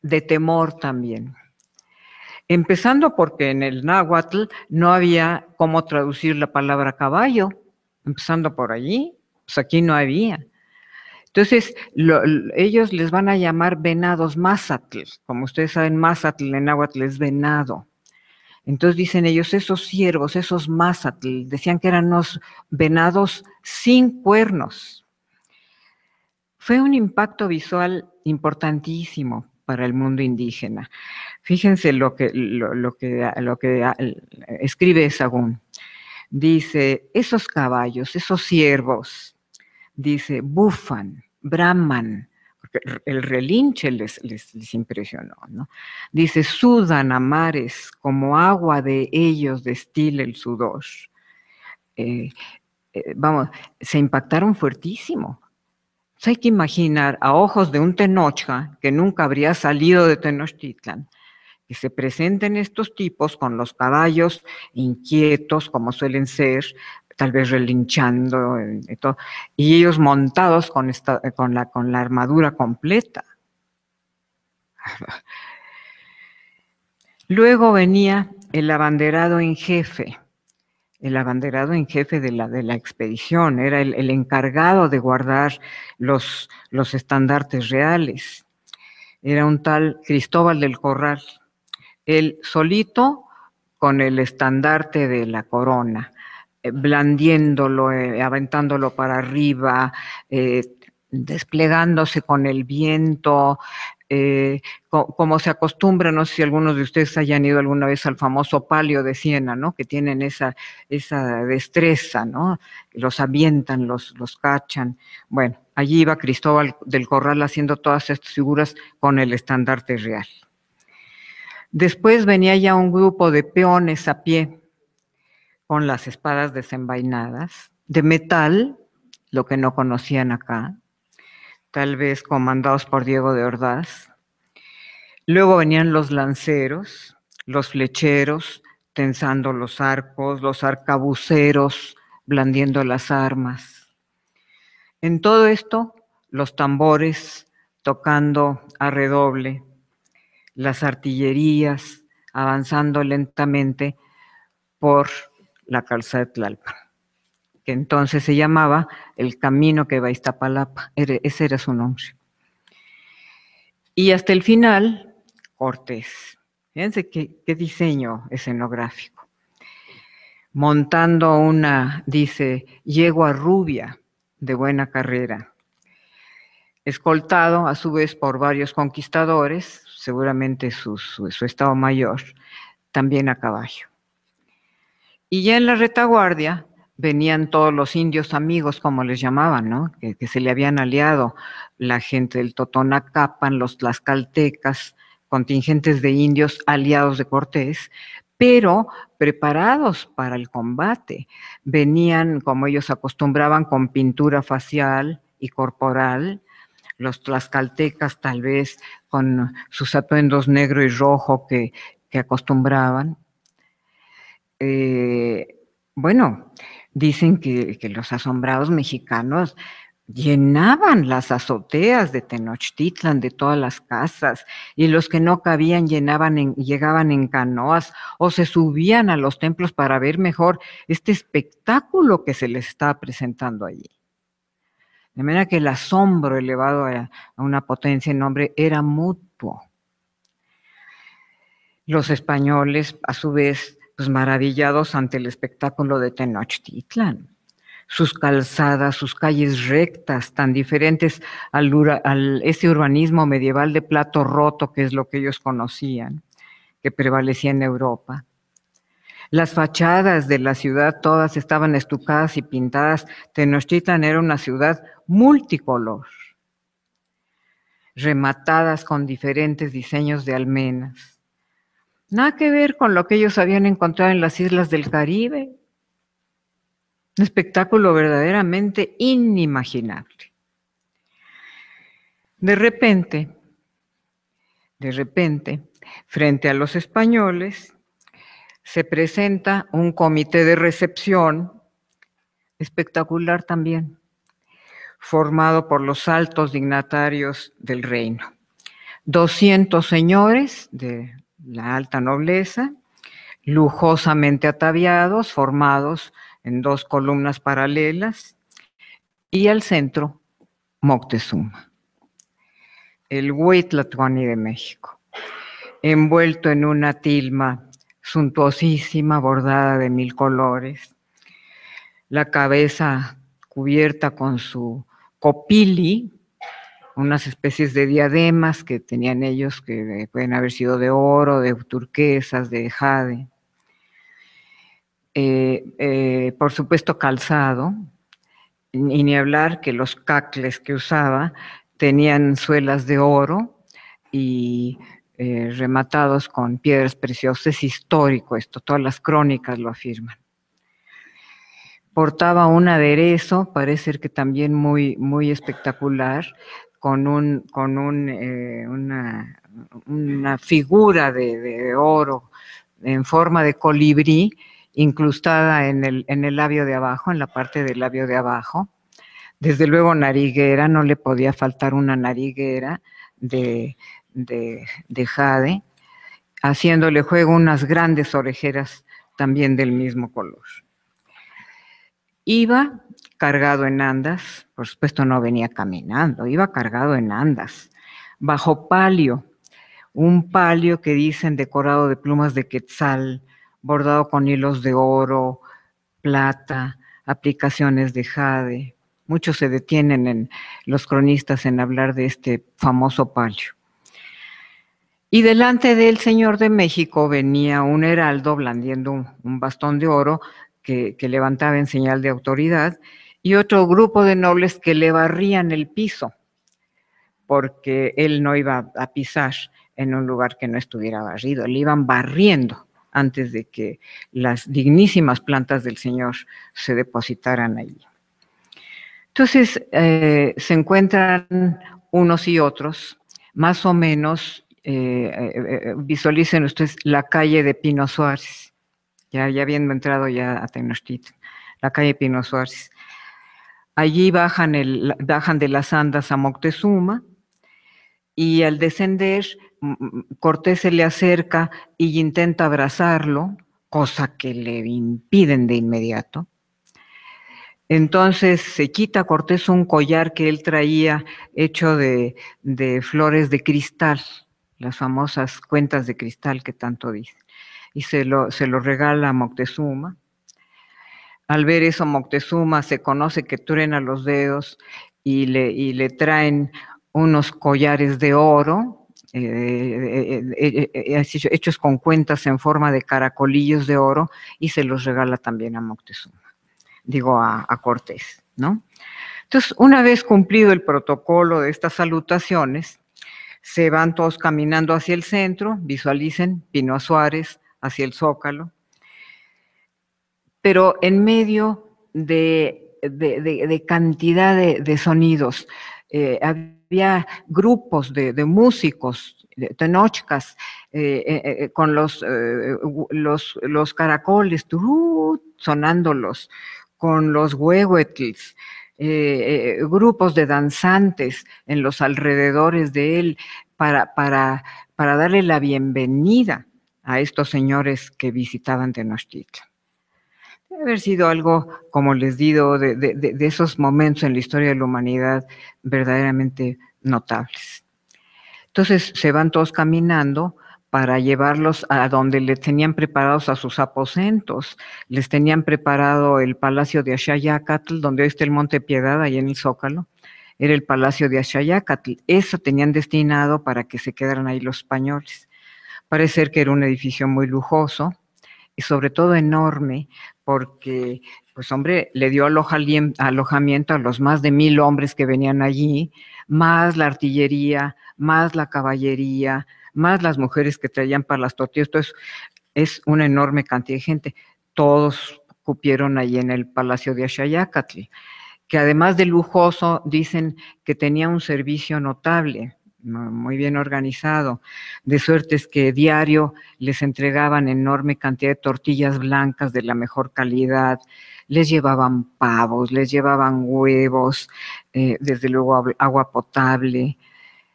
[SPEAKER 2] de temor también. Empezando porque en el náhuatl no había cómo traducir la palabra caballo, empezando por allí, pues aquí no había. Entonces, ellos les van a llamar venados mazatl. Como ustedes saben, mazatl en náhuatl es venado. Entonces dicen ellos, esos ciervos, esos mazatl, decían que eran unos venados sin cuernos. Fue un impacto visual importantísimo para el mundo indígena. Fíjense lo que escribe Sahagún. Dice, esos caballos, esos ciervos, dice, bufan, braman, porque el relinche les impresionó, ¿no? Dice, sudan a mares, como agua de ellos destila el sudor. Se impactaron fuertísimo. Hay que imaginar a ojos de un Tenochca que nunca habría salido de Tenochtitlan, que se presenten estos tipos con los caballos inquietos, como suelen ser, tal vez relinchando, y ellos montados con la armadura completa. Luego venía el abanderado en jefe. El abanderado en jefe de la expedición, era el encargado de guardar los estandartes reales. Era un tal Cristóbal del Corral, él solito con el estandarte de la corona, blandiéndolo, aventándolo para arriba, desplegándose con el viento, como se acostumbra, no sé si algunos de ustedes hayan ido alguna vez al famoso palio de Siena, ¿no? Que tienen esa destreza, ¿no? Los avientan, los cachan. Bueno, allí iba Cristóbal del Corral haciendo todas estas figuras con el estandarte real. Después venía ya un grupo de peones a pie, con las espadas desenvainadas, de metal, lo que no conocían acá, tal vez comandados por Diego de Ordaz. Luego venían los lanceros, los flecheros, tensando los arcos, los arcabuceros, blandiendo las armas. En todo esto, los tambores tocando a redoble, las artillerías avanzando lentamente por la calzada de Tlalpan, que entonces se llamaba el camino que va a Iztapalapa, ese era su nombre. Y hasta el final, Cortés. Fíjense qué diseño escenográfico. Montando dice, yegua rubia de buena carrera, escoltado a su vez por varios conquistadores, seguramente su estado mayor, también a caballo. Y ya en la retaguardia venían todos los indios amigos, como les llamaban, ¿no? Que se le habían aliado, la gente del Totonacapan, los tlaxcaltecas, contingentes de indios aliados de Cortés, pero preparados para el combate. Venían, como ellos acostumbraban, con pintura facial y corporal, los tlaxcaltecas tal vez con sus atuendos negro y rojo que acostumbraban. Bueno, dicen que los asombrados mexicanos llenaban las azoteas de Tenochtitlan, de todas las casas, y los que no cabían llegaban en canoas o se subían a los templos para ver mejor este espectáculo que se les estaba presentando allí. De manera que el asombro elevado a una potencia en nombre era mutuo. Los españoles, a su vez, pues maravillados ante el espectáculo de Tenochtitlan. Sus calzadas, sus calles rectas, tan diferentes ese urbanismo medieval de plato roto, que es lo que ellos conocían, que prevalecía en Europa. Las fachadas de la ciudad todas estaban estucadas y pintadas. Tenochtitlan era una ciudad multicolor, rematadas con diferentes diseños de almenas. Nada que ver con lo que ellos habían encontrado en las islas del Caribe. Un espectáculo verdaderamente inimaginable. De repente, frente a los españoles, se presenta un comité de recepción espectacular también, formado por los altos dignatarios del reino. 200 señores de la alta nobleza, lujosamente ataviados, formados en 2 columnas paralelas, y al centro, Moctezuma, el Huitlatoani de México, envuelto en una tilma suntuosísima, bordada de 1000 colores, la cabeza cubierta con su copili, unas especies de diademas que tenían ellos, que pueden haber sido de oro, de turquesas, de jade. Por supuesto calzado, y ni hablar que los cacles que usaba tenían suelas de oro y rematados con piedras preciosas. Es histórico esto, todas las crónicas lo afirman. Portaba un aderezo, parece que también muy, muy espectacular, con una figura de oro en forma de colibrí, incrustada en el labio de abajo, en la parte del labio de abajo. Desde luego nariguera, no le podía faltar una nariguera de jade, haciéndole juego unas grandes orejeras también del mismo color. Iba cargado en andas, por supuesto no venía caminando, iba cargado en andas, bajo palio, un palio que dicen decorado de plumas de quetzal, bordado con hilos de oro, plata, aplicaciones de jade. Muchos se detienen los cronistas en hablar de este famoso palio. Y delante del señor de México venía un heraldo blandiendo un bastón de oro que levantaba en señal de autoridad, y otro grupo de nobles que le barrían el piso, porque él no iba a pisar en un lugar que no estuviera barrido, le iban barriendo antes de que las dignísimas plantas del Señor se depositaran allí. Entonces, se encuentran unos y otros, más o menos, visualicen ustedes la calle de Pino Suárez, ya habiendo entrado ya a Tenochtitlan, la calle Pino Suárez. Allí bajan de las andas a Moctezuma, y al descender, Cortés se le acerca y intenta abrazarlo, cosa que le impiden de inmediato. Entonces se quita Cortés un collar que él traía hecho de flores de cristal, las famosas cuentas de cristal que tanto dicen, y se lo regala a Moctezuma. Al ver eso, Moctezuma se conoce que truena los dedos y le traen unos collares de oro, hechos con cuentas en forma de caracolillos de oro, y se los regala también a Moctezuma, a Cortés, ¿no? Entonces, una vez cumplido el protocolo de estas salutaciones, Se van todos caminando hacia el centro, visualicen Pino Suárez hacia el Zócalo, pero en medio de cantidad de sonidos. Había grupos de músicos, de tenochcas, con los caracoles, sonándolos, con los huehuetls, grupos de danzantes en los alrededores de él para darle la bienvenida a estos señores que visitaban Tenochtitlan. Debe haber sido algo, como les digo, de esos momentos en la historia de la humanidad verdaderamente notables. Entonces se van todos caminando para llevarlos a donde les tenían preparados a sus aposentos. Les tenían preparado el palacio de Axayácatl, donde hoy está el Monte Piedad, ahí en el Zócalo. Era el palacio de Axayácatl. Eso tenían destinado para que se quedaran ahí los españoles. Parece ser que era un edificio muy lujoso y sobre todo enorme, porque, pues hombre, le dio alojamiento a los más de 1,000 hombres que venían allí, más la artillería, más la caballería, más las mujeres que traían para las tortillas. Entonces, es una enorme cantidad de gente. Todos cupieron allí en el Palacio de Axayácatl, que además de lujoso, dicen que tenía un servicio notable, muy bien organizado, de suerte es que diario les entregaban enorme cantidad de tortillas blancas de la mejor calidad, les llevaban pavos, les llevaban huevos, desde luego agua potable,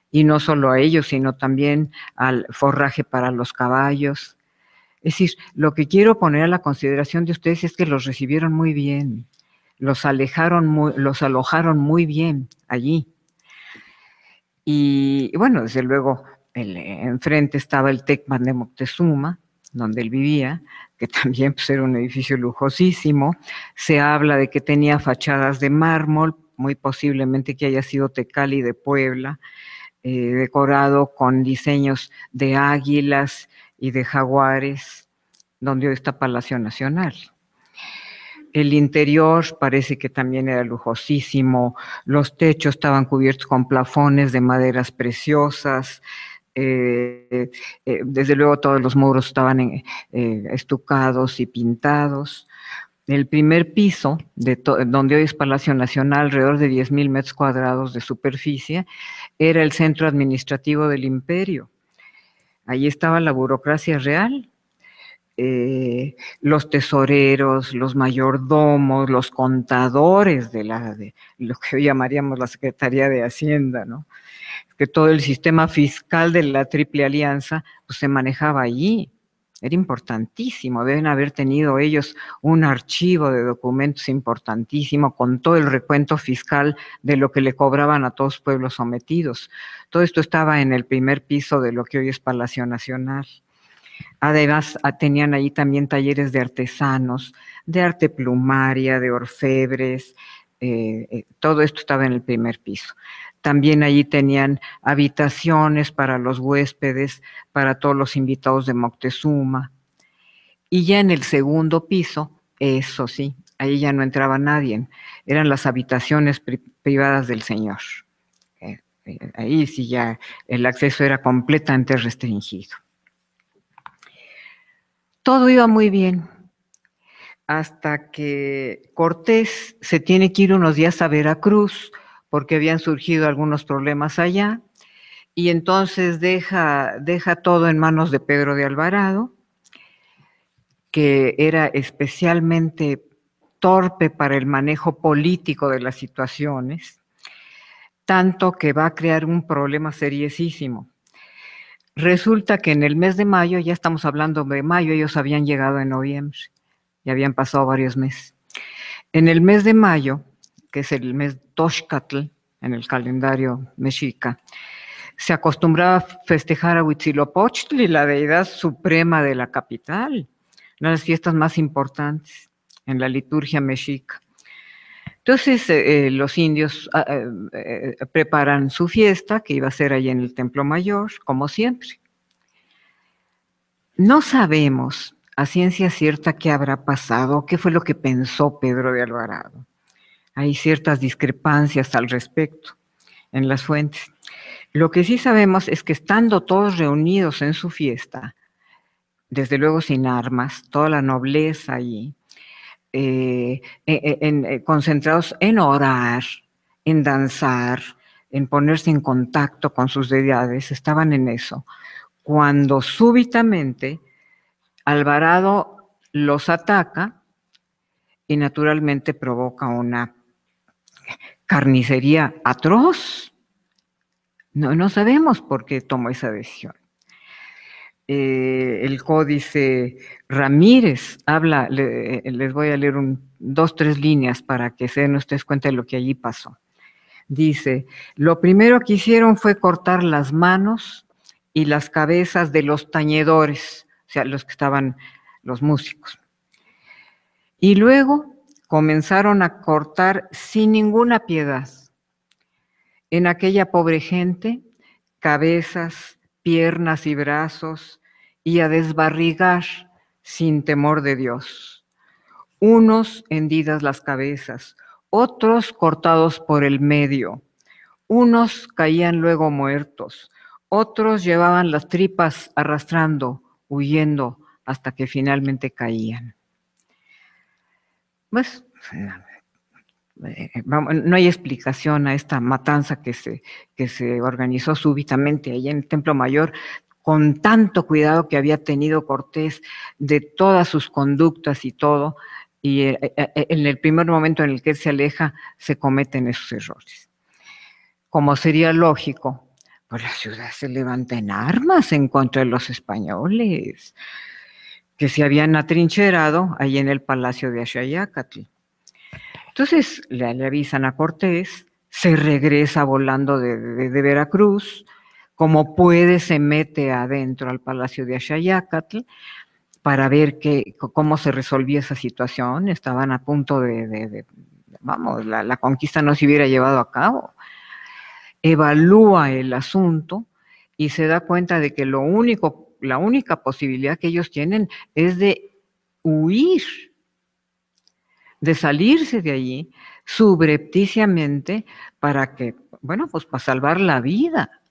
[SPEAKER 2] y no solo a ellos, sino también al forraje para los caballos. Es decir, lo que quiero poner a la consideración de ustedes es que los recibieron muy bien, los alojaron muy bien allí. Y bueno, desde luego, enfrente estaba el Tecpan de Moctezuma, donde él vivía, que también pues, era un edificio lujosísimo. Se habla de que tenía fachadas de mármol, muy posiblemente que haya sido Tecali de Puebla, decorado con diseños de águilas y de jaguares, donde hoy está Palacio Nacional. El interior parece que también era lujosísimo, los techos estaban cubiertos con plafones de maderas preciosas, desde luego todos los muros estaban estucados y pintados. El primer piso, donde hoy es Palacio Nacional, alrededor de 10,000 metros cuadrados de superficie, era el centro administrativo del imperio. Allí estaba la burocracia real, los tesoreros, los mayordomos, los contadores de lo que hoy llamaríamos la Secretaría de Hacienda, ¿no? Que todo el sistema fiscal de la Triple Alianza pues, se manejaba allí. Era importantísimo, deben haber tenido ellos un archivo de documentos importantísimo con todo el recuento fiscal de lo que le cobraban a todos los pueblos sometidos. Todo esto estaba en el primer piso de lo que hoy es Palacio Nacional. Además, tenían ahí también talleres de artesanos, de arte plumaria, de orfebres, todo esto estaba en el primer piso. También allí tenían habitaciones para los huéspedes, para todos los invitados de Moctezuma. Y ya en el segundo piso, eso sí, ahí ya no entraba nadie, eran las habitaciones privadas del señor. Ahí sí ya el acceso era completamente restringido. Todo iba muy bien, hasta que Cortés se tiene que ir unos días a Veracruz, porque habían surgido algunos problemas allá, y entonces deja todo en manos de Pedro de Alvarado, que era especialmente torpe para el manejo político de las situaciones, tanto que va a crear un problema seriosísimo. Resulta que en el mes de mayo, ya estamos hablando de mayo, ellos habían llegado en noviembre, ya habían pasado varios meses. En el mes de mayo, que es el mes Toxcatl, en el calendario mexica, se acostumbraba a festejar a Huitzilopochtli, la deidad suprema de la capital, una de las fiestas más importantes en la liturgia mexica. Entonces los indios preparan su fiesta, que iba a ser allí en el Templo Mayor, como siempre. No sabemos a ciencia cierta qué habrá pasado, qué fue lo que pensó Pedro de Alvarado. Hay ciertas discrepancias al respecto en las fuentes. Lo que sí sabemos es que estando todos reunidos en su fiesta, desde luego sin armas, toda la nobleza allí, concentrados en orar, en danzar, en ponerse en contacto con sus deidades, estaban en eso, cuando súbitamente Alvarado los ataca y naturalmente provoca una carnicería atroz. No sabemos por qué tomó esa decisión. El códice Ramírez habla, les voy a leer 2, 3 líneas para que se den ustedes cuenta de lo que allí pasó. Dice, lo primero que hicieron fue cortar las manos y las cabezas de los tañedores, o sea, los que estaban, los músicos. Y luego comenzaron a cortar sin ninguna piedad en aquella pobre gente cabezas, piernas y brazos, y a desbarrigar sin temor de Dios. Unos hendidas las cabezas, otros cortados por el medio, unos caían luego muertos, otros llevaban las tripas arrastrando, huyendo, hasta que finalmente caían. Pues no hay explicación a esta matanza que se organizó súbitamente ahí en el Templo Mayor, con tanto cuidado que había tenido Cortés de todas sus conductas y todo, y en el primer momento en el que él se aleja, se cometen esos errores. Como sería lógico, pues la ciudad se levanta en armas en contra de los españoles, que se habían atrincherado ahí en el Palacio de Axayácatl. Entonces le avisan a Cortés, se regresa volando de Veracruz, como puede se mete adentro al Palacio de Axayácatl para ver cómo se resolvía esa situación. Estaban a punto vamos, la conquista no se hubiera llevado a cabo. Evalúa el asunto y se da cuenta de que la única posibilidad que ellos tienen es de huir, de salirse de allí subrepticiamente para salvar la vida.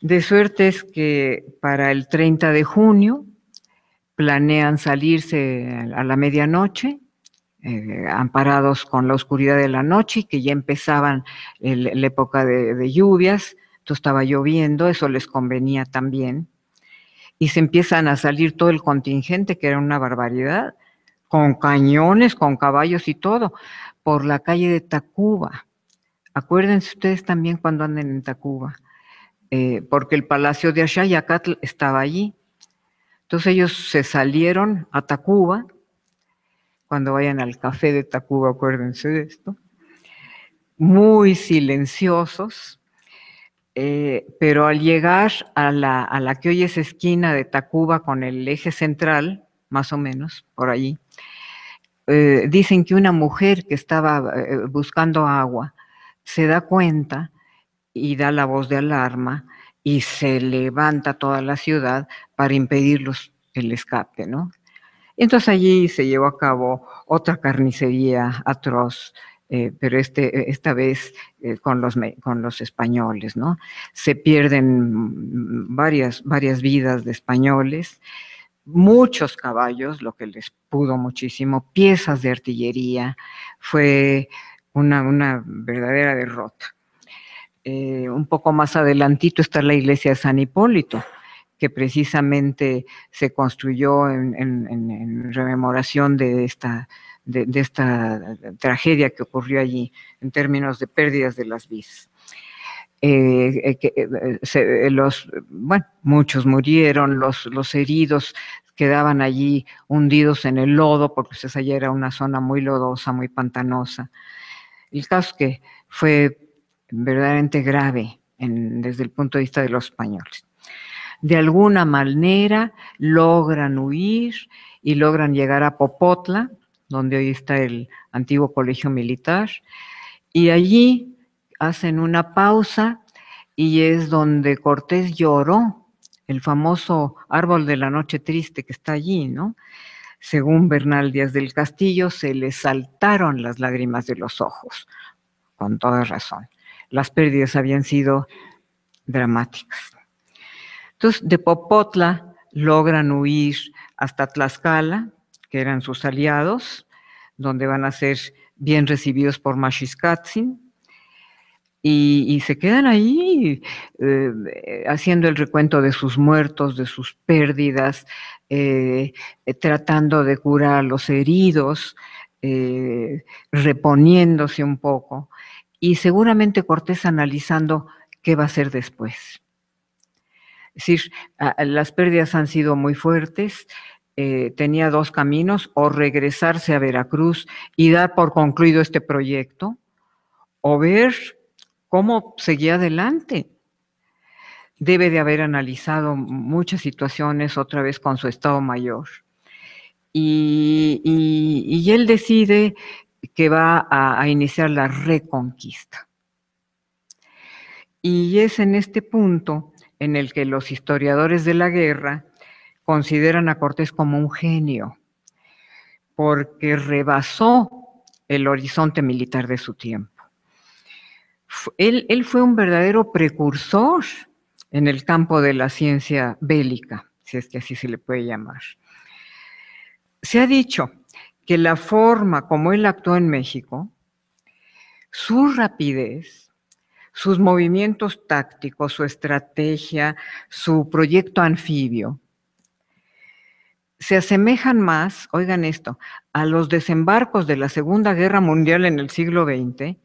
[SPEAKER 2] De suerte es que para el 30 de junio planean salirse a la medianoche, amparados con la oscuridad de la noche, que ya empezaban la época de lluvias, entonces estaba lloviendo, eso les convenía también, y se empiezan a salir todo el contingente, que era una barbaridad, con cañones, con caballos y todo, por la calle de Tacuba. Acuérdense ustedes también cuando anden en Tacuba, porque el Palacio de Axayácatl estaba allí. Entonces ellos se salieron a Tacuba. Cuando vayan al café de Tacuba, acuérdense de esto. Muy silenciosos, pero al llegar a la que hoy es esquina de Tacuba con el eje central, más o menos, por allí, dicen que una mujer que estaba buscando agua se da cuenta y da la voz de alarma y se levanta toda la ciudad para impedirlos el escape, ¿no? Entonces allí se llevó a cabo otra carnicería atroz, pero esta vez con los españoles, ¿no? Se pierden varias vidas de españoles, muchos caballos, lo que les pudo muchísimo, piezas de artillería, fue una verdadera derrota. Un poco más adelantito está la iglesia de San Hipólito, que precisamente se construyó en rememoración de esta tragedia que ocurrió allí en términos de pérdidas de las vidas. Muchos murieron, los heridos quedaban allí hundidos en el lodo, porque allá era una zona muy lodosa, muy pantanosa. El caso es que fue verdaderamente grave desde el punto de vista de los españoles. De alguna manera logran huir y logran llegar a Popotla, donde hoy está el antiguo colegio militar, y allí hacen una pausa y es donde Cortés lloró, el famoso árbol de la noche triste que está allí, ¿no? Según Bernal Díaz del Castillo, se le saltaron las lágrimas de los ojos, con toda razón. las pérdidas habían sido dramáticas. Entonces, de Popotla logran huir hasta Tlaxcala, que eran sus aliados, donde van a ser bien recibidos por Maxixcatzin, y se quedan ahí haciendo el recuento de sus muertos, de sus pérdidas, tratando de curar a los heridos, reponiéndose un poco, y seguramente Cortés analizando qué va a hacer después. Es decir, las pérdidas han sido muy fuertes. Tenía dos caminos: o regresarse a Veracruz y dar por concluido este proyecto, o ver cómo seguía adelante. Debe de haber analizado muchas situaciones otra vez con su Estado Mayor. Y él decide que va a iniciar la reconquista. Y es en este punto en el que los historiadores de la guerra consideran a Cortés como un genio, porque rebasó el horizonte militar de su tiempo. Él fue un verdadero precursor en el campo de la ciencia bélica, si es que así se le puede llamar. Se ha dicho que la forma como él actuó en México, su rapidez, sus movimientos tácticos, su estrategia, su proyecto anfibio, se asemejan más, oigan esto, a los desembarcos de la Segunda Guerra Mundial en el siglo XX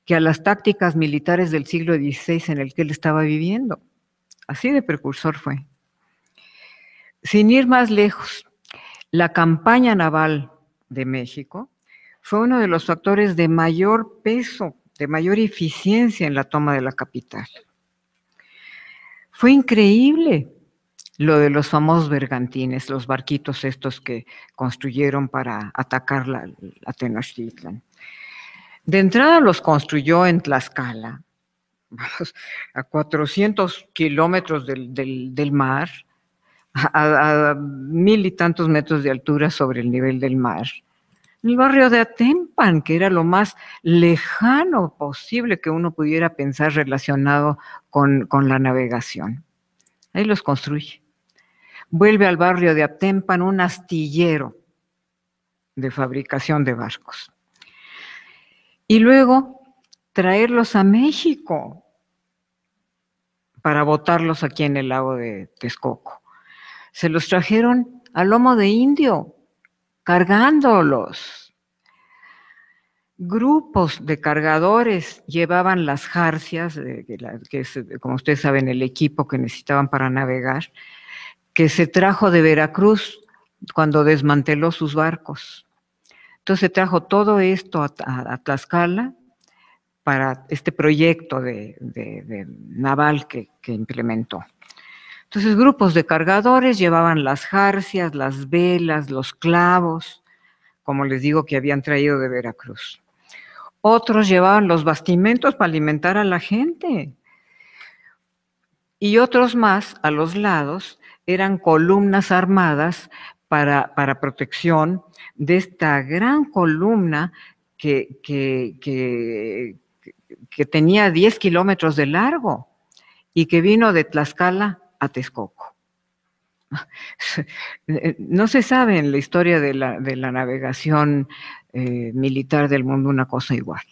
[SPEAKER 2] que a las tácticas militares del siglo XVI en el que él estaba viviendo. Así de precursor fue. Sin ir más lejos, la campaña naval de México fue uno de los factores de mayor peso, de mayor eficiencia en la toma de la capital. Fue increíble lo de los famosos bergantines, los barquitos estos que construyeron para atacar a Tenochtitlan. De entrada los construyó en Tlaxcala, a 400 kilómetros del mar, a 1000 y tantos metros de altura sobre el nivel del mar, en el barrio de Atempan, que era lo más lejano posible que uno pudiera pensar relacionado con la navegación. Ahí los construye. Vuelve al barrio de Atempan un astillero de fabricación de barcos. Y luego traerlos a México para botarlos aquí en el lago de Texcoco. Se los trajeron a lomo de indio, cargándolos. Grupos de cargadores llevaban las jarcias, que es, como ustedes saben, el equipo que necesitaban para navegar, que se trajo de Veracruz cuando desmanteló sus barcos. Entonces trajo todo esto a Tlaxcala para este proyecto de naval que implementó. Entonces grupos de cargadores llevaban las jarcias, las velas, los clavos, como les digo, que habían traído de Veracruz. Otros llevaban los bastimentos para alimentar a la gente. Y otros más, a los lados, eran columnas armadas para protección de esta gran columna que tenía 10 kilómetros de largo y que vino de Tlaxcala a Texcoco. No se sabe en la historia de la navegación militar del mundo una cosa igual.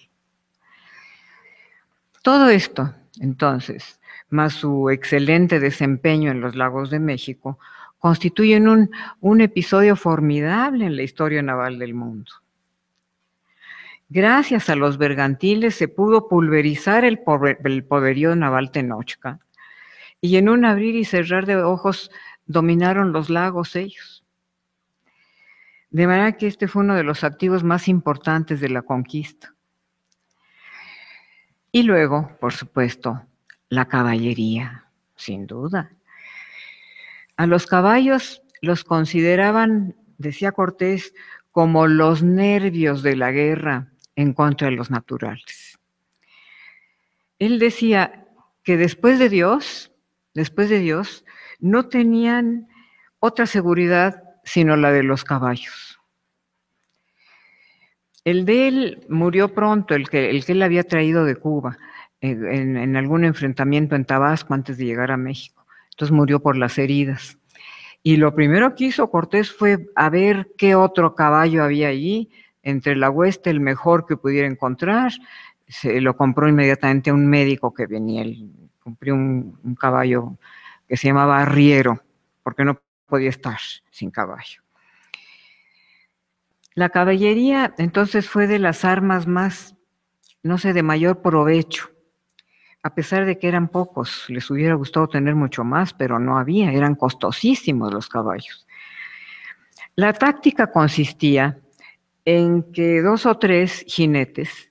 [SPEAKER 2] Todo esto, entonces, más su excelente desempeño en los lagos de México, constituyen un episodio formidable en la historia naval del mundo. Gracias a los bergantiles se pudo pulverizar el poderío naval Tenochca, y en un abrir y cerrar de ojos dominaron los lagos ellos. De manera que este fue uno de los activos más importantes de la conquista. Y luego, por supuesto, la caballería, sin duda. A los caballos los consideraban, decía Cortés, como los nervios de la guerra en contra de los naturales. Él decía que después de Dios, no tenían otra seguridad sino la de los caballos. El de él murió pronto, el que él había traído de Cuba, en algún enfrentamiento en Tabasco antes de llegar a México. Entonces murió por las heridas. Y lo primero que hizo Cortés fue a ver qué otro caballo había allí, entre la hueste, el mejor que pudiera encontrar. Se lo compró inmediatamente a un médico que venía, compró un caballo que se llamaba arriero, porque no podía estar sin caballo. La caballería entonces fue de las armas más, no sé, de mayor provecho, a pesar de que eran pocos. Les hubiera gustado tener mucho más, pero no había, eran costosísimos los caballos. La táctica consistía en que 2 o 3 jinetes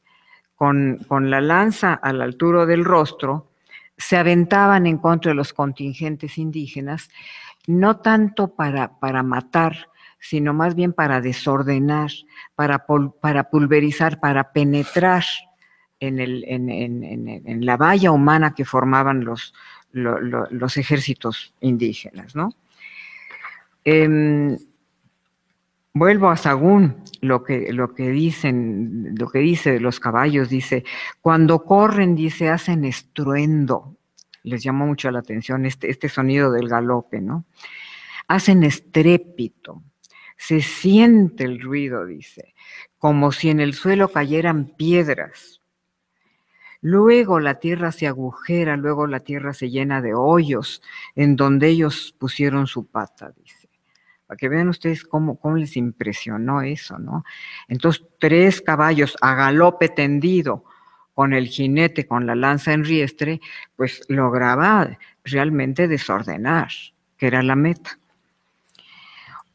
[SPEAKER 2] con la lanza a la altura del rostro se aventaban en contra de los contingentes indígenas, no tanto para matar, sino más bien para desordenar, para pulverizar, para penetrar en la valla humana que formaban los ejércitos indígenas, ¿no? Vuelvo a Sagún, lo que dice de los caballos, dice, cuando corren, dice, hacen estruendo. Les llamó mucho la atención este sonido del galope, ¿no? Hacen estrépito, se siente el ruido, dice, como si en el suelo cayeran piedras. Luego la tierra se agujera, luego la tierra se llena de hoyos en donde ellos pusieron su pata, dice. Para que vean ustedes cómo les impresionó eso, ¿no? Entonces, 3 caballos a galope tendido, con el jinete, con la lanza en riestre, pues lograba realmente desordenar, que era la meta.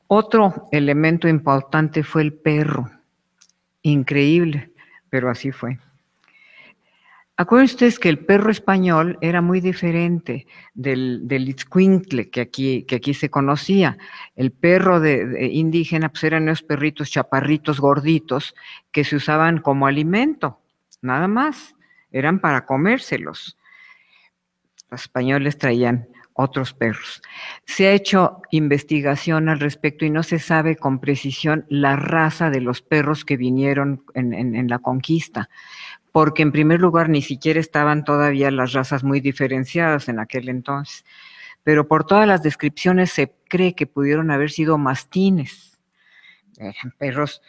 [SPEAKER 2] Otro elemento importante fue el perro. Increíble, pero así fue. Acuérdense ustedes que el perro español era muy diferente del itzcuintle que aquí se conocía. El perro de indígena pues eran esos perritos chaparritos gorditos que se usaban como alimento, nada más, eran para comérselos. Los españoles traían otros perros. Se ha hecho investigación al respecto y no se sabe con precisión la raza de los perros que vinieron en la conquista, porque en primer lugar ni siquiera estaban todavía las razas muy diferenciadas en aquel entonces, pero por todas las descripciones se cree que pudieron haber sido mastines. Eran perros,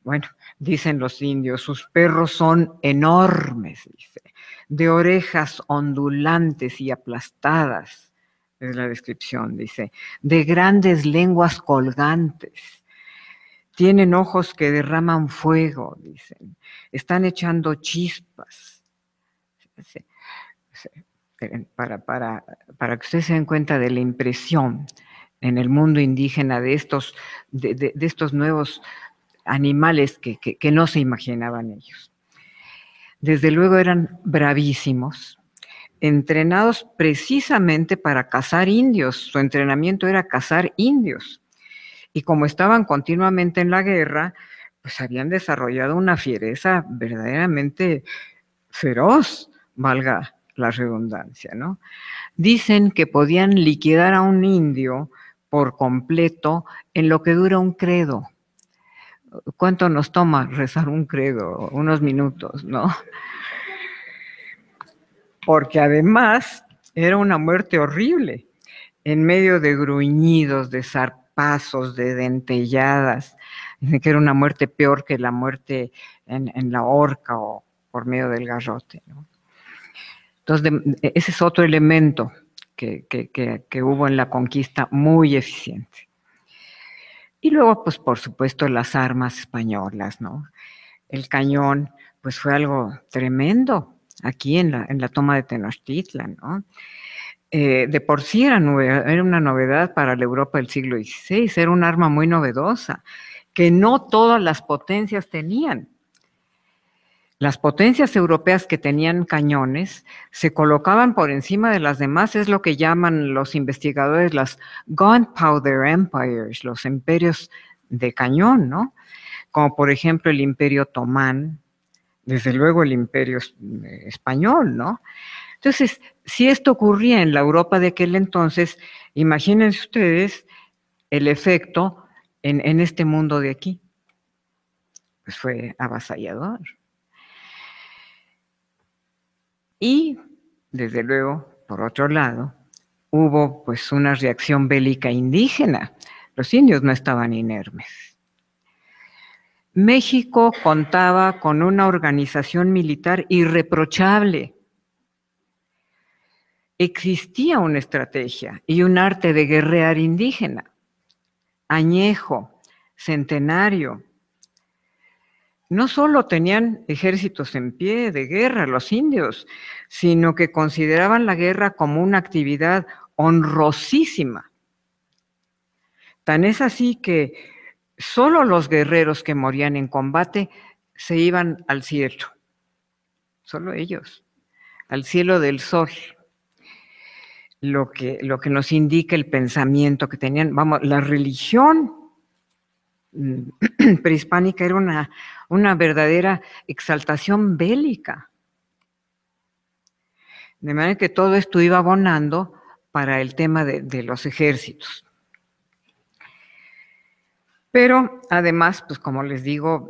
[SPEAKER 2] bueno, dicen los indios, sus perros son enormes, dice, de orejas ondulantes y aplastadas, es la descripción, dice, de grandes lenguas colgantes. Tienen ojos que derraman fuego, dicen. Están echando chispas. Para que ustedes se den cuenta de la impresión en el mundo indígena de estos nuevos animales que no se imaginaban ellos. Desde luego eran bravísimos, entrenados precisamente para cazar indios. Su entrenamiento era cazar indios. Y como estaban continuamente en la guerra, pues habían desarrollado una fiereza verdaderamente feroz, valga la redundancia, ¿no? Dicen que podían liquidar a un indio por completo en lo que dura un credo. ¿Cuánto nos toma rezar un credo? Unos minutos, ¿no? Porque además era una muerte horrible, en medio de gruñidos, de zarpazos, de dentelladas. Dicen que era una muerte peor que la muerte en la horca o por medio del garrote, ¿no? Entonces, ese es otro elemento que hubo en la conquista muy eficiente. Y luego, pues, por supuesto, las armas españolas, ¿no? El cañón, pues, fue algo tremendo aquí en la toma de Tenochtitlan, ¿no? De por sí era una novedad para la Europa del siglo XVI, era un arma muy novedosa, que no todas las potencias tenían. Las potencias europeas que tenían cañones se colocaban por encima de las demás, es lo que llaman los investigadores las Gunpowder Empires, los imperios de cañón, ¿no? Como por ejemplo el Imperio Otomán, desde luego el Imperio Español, ¿no? Entonces, si esto ocurría en la Europa de aquel entonces, imagínense ustedes el efecto en este mundo de aquí. Pues fue avasallador. Y, desde luego, por otro lado, hubo pues una reacción bélica indígena. Los indios no estaban inermes. México contaba con una organización militar irreprochable. Existía una estrategia y un arte de guerrear indígena, añejo, centenario. No solo tenían ejércitos en pie de guerra los indios, sino que consideraban la guerra como una actividad honrosísima. Tan es así que solo los guerreros que morían en combate se iban al cielo, solo ellos, al cielo del sol. Lo que nos indica el pensamiento que tenían, vamos, la religión prehispánica era una verdadera exaltación bélica. De manera que todo esto iba abonando para el tema de los ejércitos. Pero además, pues como les digo,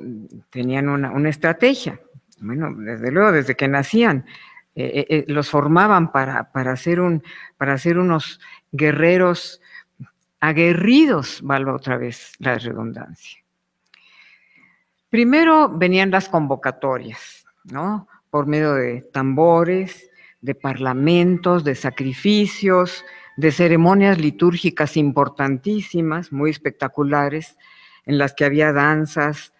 [SPEAKER 2] tenían una estrategia. Bueno, desde luego, desde que nacían, los formaban para ser unos guerreros aguerridos, valga otra vez la redundancia. Primero venían las convocatorias, ¿no? Por medio de tambores, de parlamentos, de sacrificios, de ceremonias litúrgicas importantísimas, muy espectaculares, en las que había danzas,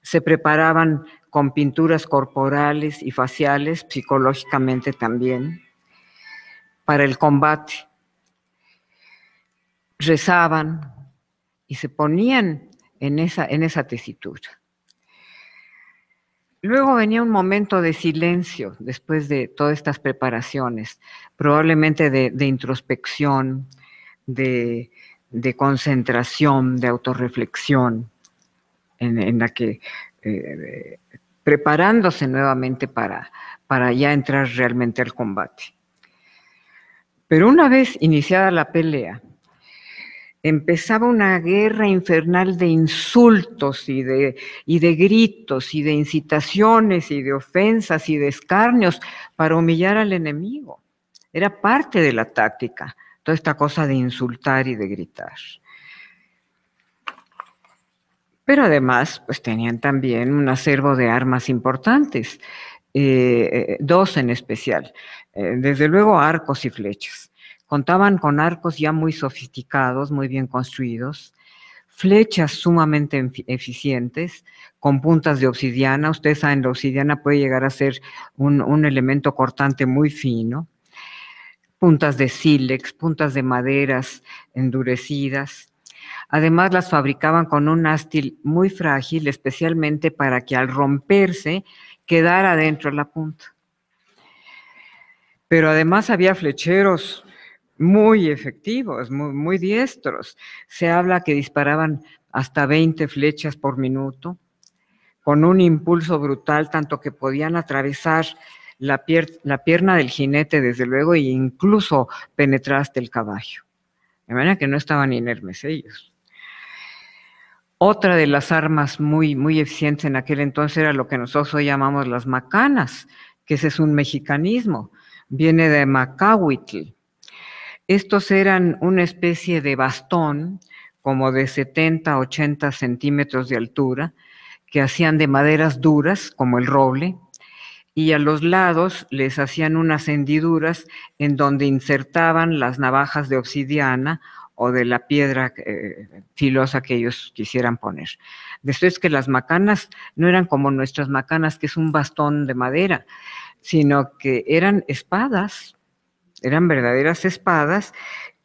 [SPEAKER 2] se preparaban con pinturas corporales y faciales, psicológicamente también, para el combate. Rezaban y se ponían en esa tesitura. Luego venía un momento de silencio después de todas estas preparaciones, probablemente de introspección, de concentración, de autorreflexión, en la que preparándose nuevamente para ya entrar realmente al combate. Pero una vez iniciada la pelea, empezaba una guerra infernal de insultos y de gritos y de incitaciones y de ofensas y de escarnios para humillar al enemigo. Era parte de la táctica, toda esta cosa de insultar y de gritar. Pero además, pues tenían también un acervo de armas importantes, dos en especial, desde luego arcos y flechas. Contaban con arcos ya muy sofisticados, muy bien construidos, flechas sumamente eficientes, con puntas de obsidiana. Ustedes saben, la obsidiana puede llegar a ser un elemento cortante muy fino, puntas de sílex, puntas de maderas endurecidas. Además, las fabricaban con un mástil muy frágil, especialmente para que al romperse quedara dentro la punta. Pero además había flecheros muy efectivos, muy diestros. Se habla que disparaban hasta 20 flechas por minuto, con un impulso brutal, tanto que podían atravesar la pierna del jinete, desde luego, e incluso penetrar hasta el caballo. De manera que no estaban inermes ellos. Otra de las armas muy eficientes en aquel entonces era lo que nosotros hoy llamamos las macanas, que ese es un mexicanismo, viene de macahuitl. Estos eran una especie de bastón, como de 70, 80 centímetros de altura, que hacían de maderas duras, como el roble, y a los lados les hacían unas hendiduras en donde insertaban las navajas de obsidiana o de la piedra filosa que ellos quisieran poner. Después que las macanas no eran como nuestras macanas, que es un bastón de madera, sino que eran espadas, eran verdaderas espadas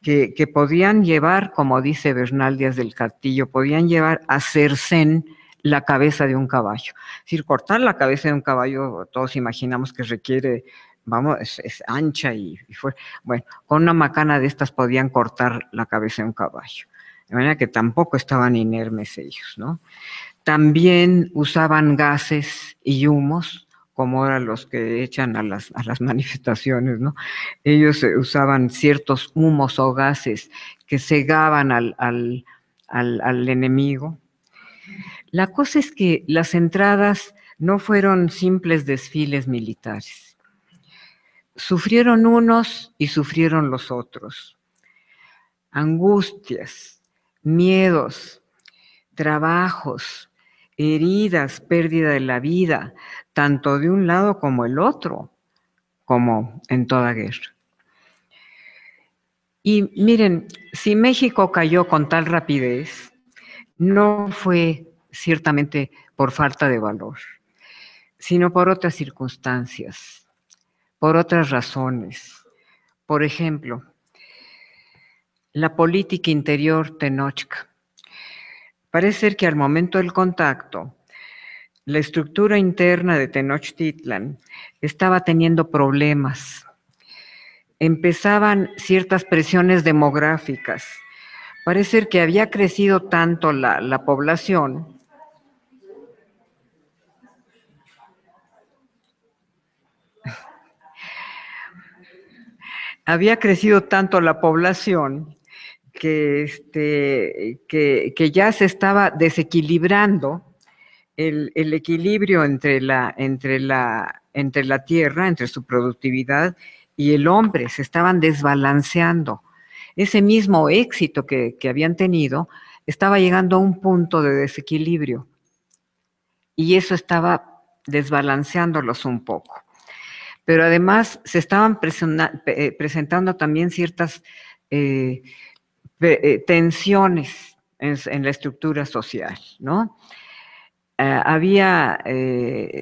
[SPEAKER 2] que podían llevar, como dice Bernal Díaz del Castillo, podían llevar a cercén la cabeza de un caballo. Es decir, cortar la cabeza de un caballo, todos imaginamos que requiere, vamos, es ancha y fuerte. Bueno, con una macana de estas podían cortar la cabeza de un caballo. De manera que tampoco estaban inermes ellos, ¿no? También usaban gases y humos, como eran los que echan a las manifestaciones, ¿no? Ellos usaban ciertos humos o gases que cegaban al enemigo. La cosa es que las entradas no fueron simples desfiles militares. Sufrieron unos y sufrieron los otros. Angustias, miedos, trabajos, heridas, pérdida de la vida, tanto de un lado como el otro, como en toda guerra. Y miren, si México cayó con tal rapidez, no fue ciertamente por falta de valor, sino por otras circunstancias, por otras razones. Por ejemplo, la política interior Tenochca. Parece ser que al momento del contacto, la estructura interna de Tenochtitlan estaba teniendo problemas. Empezaban ciertas presiones demográficas. Parece ser que había crecido tanto la población que ya se estaba desequilibrando el equilibrio entre la tierra, entre su productividad y el hombre, se estaban desbalanceando. Ese mismo éxito que habían tenido estaba llegando a un punto de desequilibrio y eso estaba desbalanceándolos un poco. Pero además se estaban presentando también ciertas tensiones en la estructura social, ¿no? Había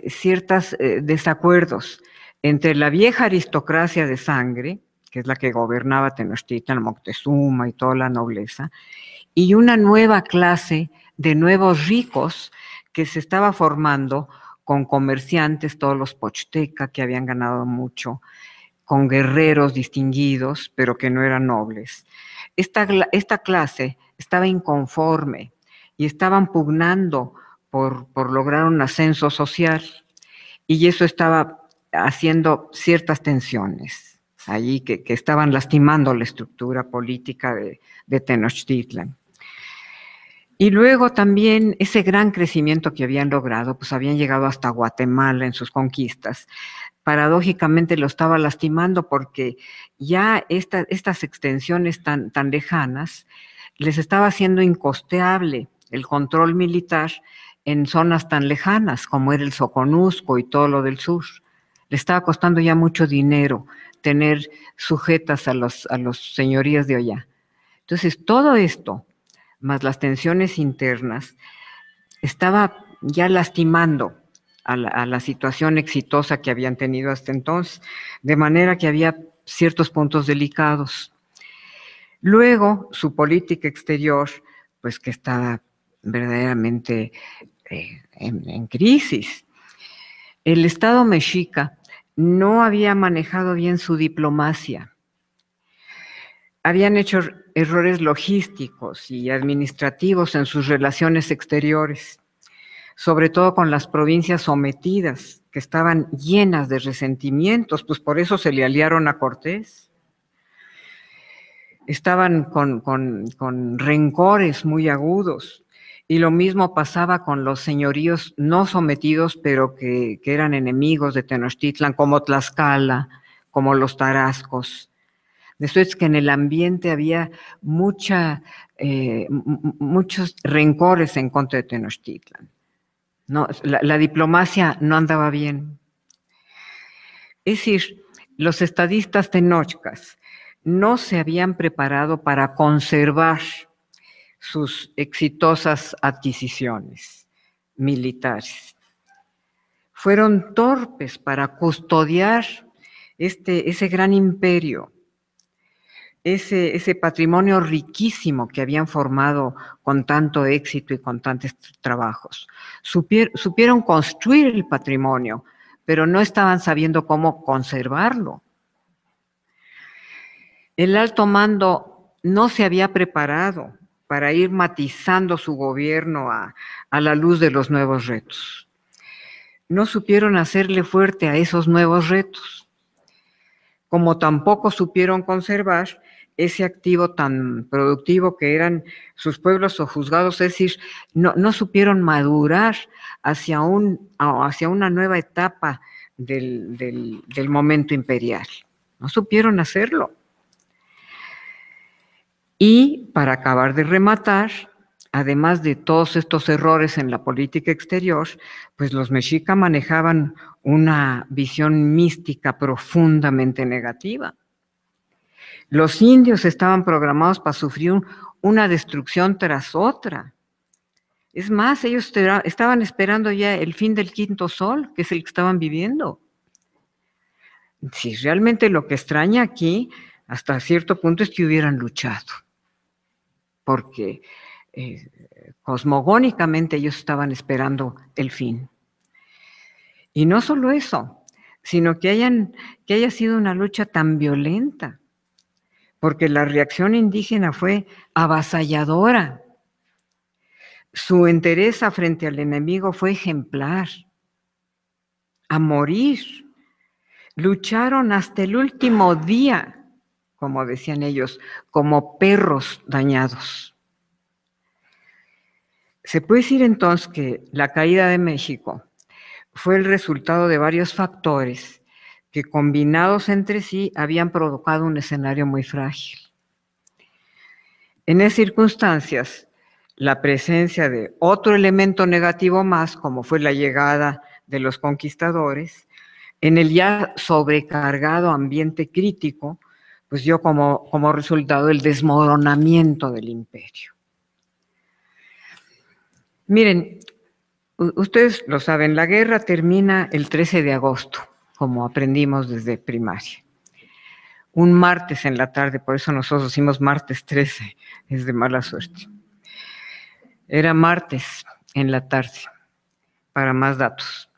[SPEAKER 2] ciertos desacuerdos entre la vieja aristocracia de sangre, que es la que gobernaba Tenochtitlan, Moctezuma y toda la nobleza, y una nueva clase de nuevos ricos que se estaba formando con comerciantes, todos los pochtecas que habían ganado mucho, con guerreros distinguidos, pero que no eran nobles. Esta clase estaba inconforme y estaban pugnando por lograr un ascenso social, y eso estaba haciendo ciertas tensiones allí que estaban lastimando la estructura política de Tenochtitlan. Y luego también ese gran crecimiento que habían logrado, pues habían llegado hasta Guatemala en sus conquistas. Paradójicamente lo estaba lastimando porque ya estas extensiones tan lejanas les estaba haciendo incosteable el control militar en zonas tan lejanas como era el Soconusco y todo lo del sur. Le estaba costando ya mucho dinero tener sujetas a los señorías de allá. Entonces, todo esto, más las tensiones internas, estaba ya lastimando a la situación exitosa que habían tenido hasta entonces, de manera que había ciertos puntos delicados. Luego, su política exterior, pues que estaba verdaderamente en crisis. El Estado mexica no había manejado bien su diplomacia. Habían hecho errores logísticos y administrativos en sus relaciones exteriores, sobre todo con las provincias sometidas, que estaban llenas de resentimientos, pues por eso se le aliaron a Cortés. Estaban con rencores muy agudos, y lo mismo pasaba con los señoríos no sometidos, pero que eran enemigos de Tenochtitlan, como Tlaxcala, como los tarascos. De eso es que en el ambiente había muchos rencores en contra de Tenochtitlan. No, la diplomacia no andaba bien. Es decir, los estadistas tenochcas no se habían preparado para conservar sus exitosas adquisiciones militares. Fueron torpes para custodiar ese gran imperio, ese patrimonio riquísimo que habían formado con tanto éxito y con tantos trabajos. Supieron construir el patrimonio, pero no estaban sabiendo cómo conservarlo. El alto mando no se había preparado para ir matizando su gobierno a la luz de los nuevos retos. No supieron hacerle fuerte a esos nuevos retos, como tampoco supieron conservar ese activo tan productivo que eran sus pueblos sojuzgados, es decir, no supieron madurar hacia una nueva etapa del momento imperial. no supieron hacerlo. Y para acabar de rematar, además de todos estos errores en la política exterior, pues los mexicas manejaban una visión mística profundamente negativa. Los indios estaban programados para sufrir una destrucción tras otra. Es más, ellos estaban esperando ya el fin del quinto sol, que es el que estaban viviendo. Si realmente lo que extraña aquí, hasta cierto punto, es que hubieran luchado, porque cosmogónicamente ellos estaban esperando el fin. Y no solo eso, sino que haya sido una lucha tan violenta, porque la reacción indígena fue avasalladora. Su entereza frente al enemigo fue ejemplar. A morir. Lucharon hasta el último día, como decían ellos, como perros dañados. Se puede decir entonces que la caída de México fue el resultado de varios factores que combinados entre sí habían provocado un escenario muy frágil. En esas circunstancias, la presencia de otro elemento negativo más, como fue la llegada de los conquistadores, en el ya sobrecargado ambiente crítico, pues dio como resultado el desmoronamiento del imperio. Miren, ustedes lo saben, la guerra termina el 13 de agosto, como aprendimos desde primaria. Un martes en la tarde, por eso nosotros decimos martes 13, es de mala suerte. Era martes en la tarde, para más datos.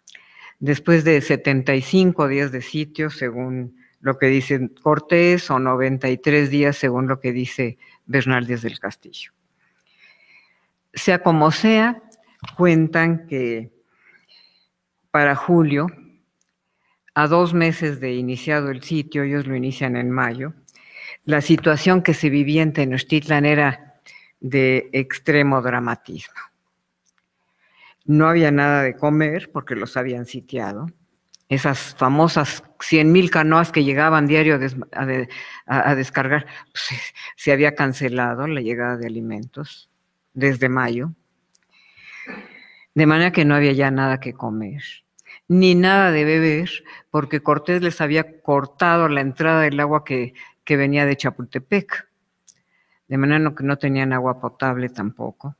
[SPEAKER 2] Después de 75 días de sitio, según lo que dice Cortés, o 93 días, según lo que dice Bernal Díaz del Castillo. Sea como sea, cuentan que para julio, a 2 meses de iniciado el sitio, ellos lo inician en mayo, la situación que se vivía en Tenochtitlan era de extremo dramatismo. No había nada de comer porque los habían sitiado. Esas famosas 100,000 canoas que llegaban diario a descargar, pues, se había cancelado la llegada de alimentos desde mayo. De manera que no había ya nada que comer, ni nada de beber, porque Cortés les había cortado la entrada del agua que venía de Chapultepec. De manera que no tenían agua potable tampoco.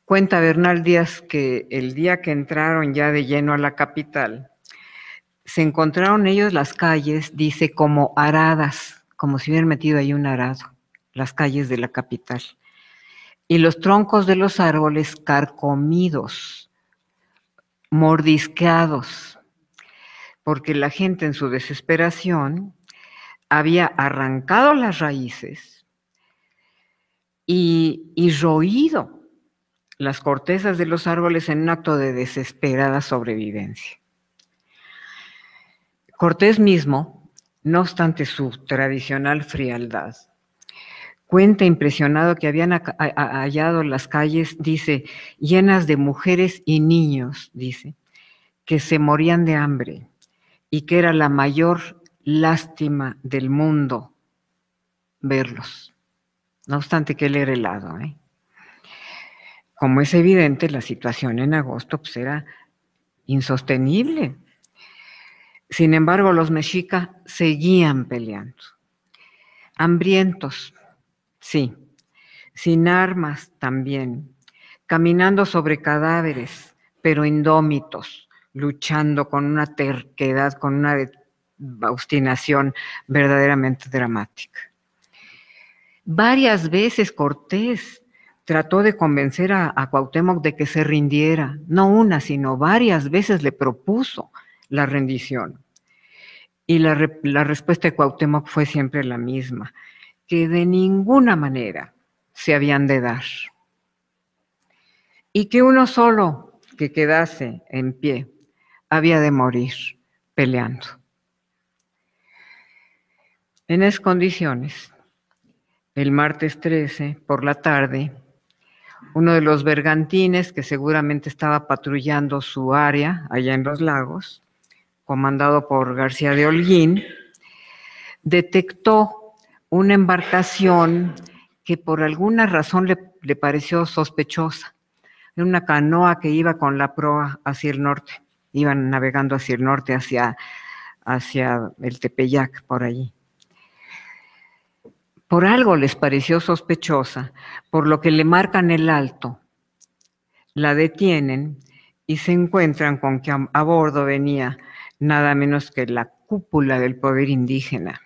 [SPEAKER 2] Cuenta Bernal Díaz que el día que entraron ya de lleno a la capital, se encontraron ellos las calles, dice, como aradas, como si hubieran metido ahí un arado, las calles de la capital. Y los troncos de los árboles carcomidos, mordisqueados, porque la gente en su desesperación había arrancado las raíces y roído las cortezas de los árboles en un acto de desesperada sobrevivencia. Cortés mismo, no obstante su tradicional frialdad, cuenta impresionado que habían hallado las calles, dice, llenas de mujeres y niños, dice, que se morían de hambre y que era la mayor lástima del mundo verlos. No obstante que él era helado, Como es evidente, la situación en agosto pues, era insostenible. Sin embargo, los mexicas seguían peleando. Hambrientos, sí. Sin armas también. Caminando sobre cadáveres, pero indómitos, luchando con una terquedad, con una obstinación verdaderamente dramática. Varias veces Cortés trató de convencer a Cuauhtémoc de que se rindiera, no una, sino varias veces le propuso la rendición. Y la respuesta de Cuauhtémoc fue siempre la misma, que de ninguna manera se habían de dar. Y que uno solo que quedase en pie había de morir peleando. En esas condiciones, el martes 13, por la tarde, uno de los bergantines que seguramente estaba patrullando su área allá en los lagos, comandado por García de Holguín, detectó una embarcación que por alguna razón le pareció sospechosa. Era una canoa que iba con la proa hacia el norte. Iban navegando hacia el norte, hacia el Tepeyac, por allí. Por algo les pareció sospechosa, por lo que le marcan el alto, la detienen y se encuentran con que a bordo venía nada menos que la cúpula del poder indígena.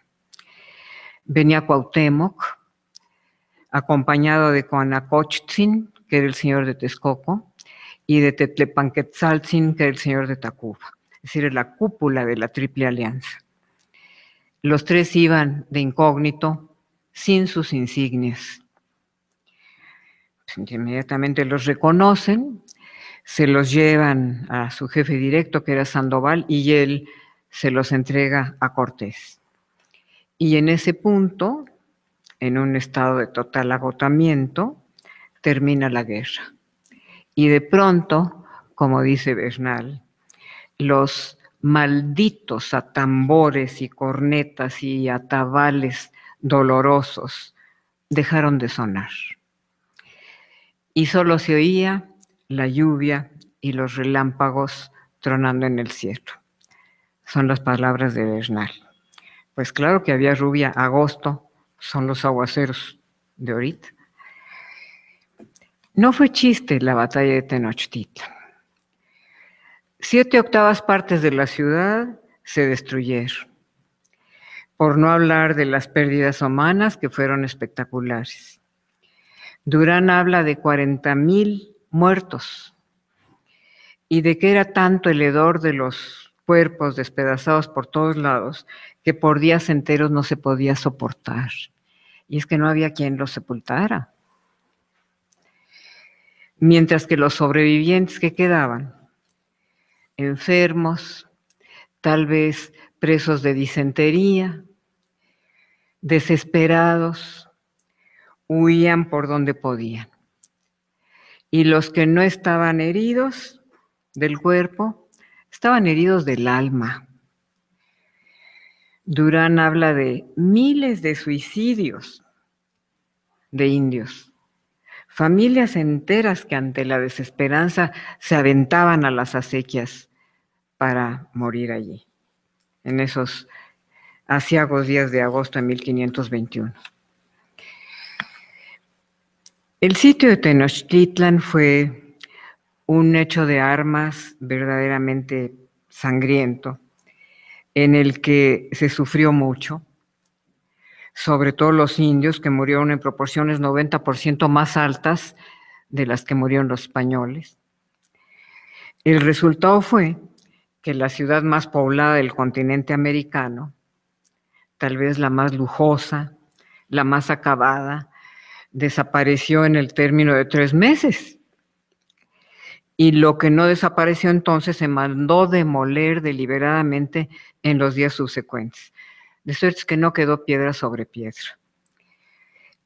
[SPEAKER 2] Venía Cuauhtémoc, acompañado de Coanacochtzin, que era el señor de Texcoco, y de Tetlepanquetzaltzin, que era el señor de Tacuba. Es decir, la cúpula de la Triple Alianza. Los tres iban de incógnito, sin sus insignias. Inmediatamente los reconocen, se los llevan a su jefe directo, que era Sandoval, y él se los entrega a Cortés. Y en ese punto, en un estado de total agotamiento, termina la guerra. Y de pronto, como dice Bernal, los malditos atambores y cornetas y atabales dolorosos dejaron de sonar. Y solo se oía la lluvia y los relámpagos tronando en el cielo. Son las palabras de Bernal. Pues claro que había lluvia, agosto, son los aguaceros de ahorita. No fue chiste la batalla de Tenochtitlan. 7/8 partes de la ciudad se destruyeron, por no hablar de las pérdidas humanas que fueron espectaculares. Durán habla de 40,000 muertos y de que era tanto el hedor de los cuerpos despedazados por todos lados que por días enteros no se podía soportar. Y es que no había quien los sepultara. Mientras que los sobrevivientes que quedaban, enfermos, tal vez presos de disentería, desesperados, huían por donde podían. Y los que no estaban heridos del cuerpo, estaban heridos del alma. Durán habla de miles de suicidios de indios, familias enteras que ante la desesperanza se aventaban a las acequias para morir allí, en esos aciagos días de agosto de 1521. El sitio de Tenochtitlan fue un hecho de armas verdaderamente sangriento, en el que se sufrió mucho, sobre todo los indios, que murieron en proporciones 90% más altas de las que murieron los españoles. El resultado fue que la ciudad más poblada del continente americano, tal vez la más lujosa, la más acabada, desapareció en el término de 3 meses. Y lo que no desapareció entonces se mandó demoler deliberadamente en los días subsecuentes. De suerte que no quedó piedra sobre piedra.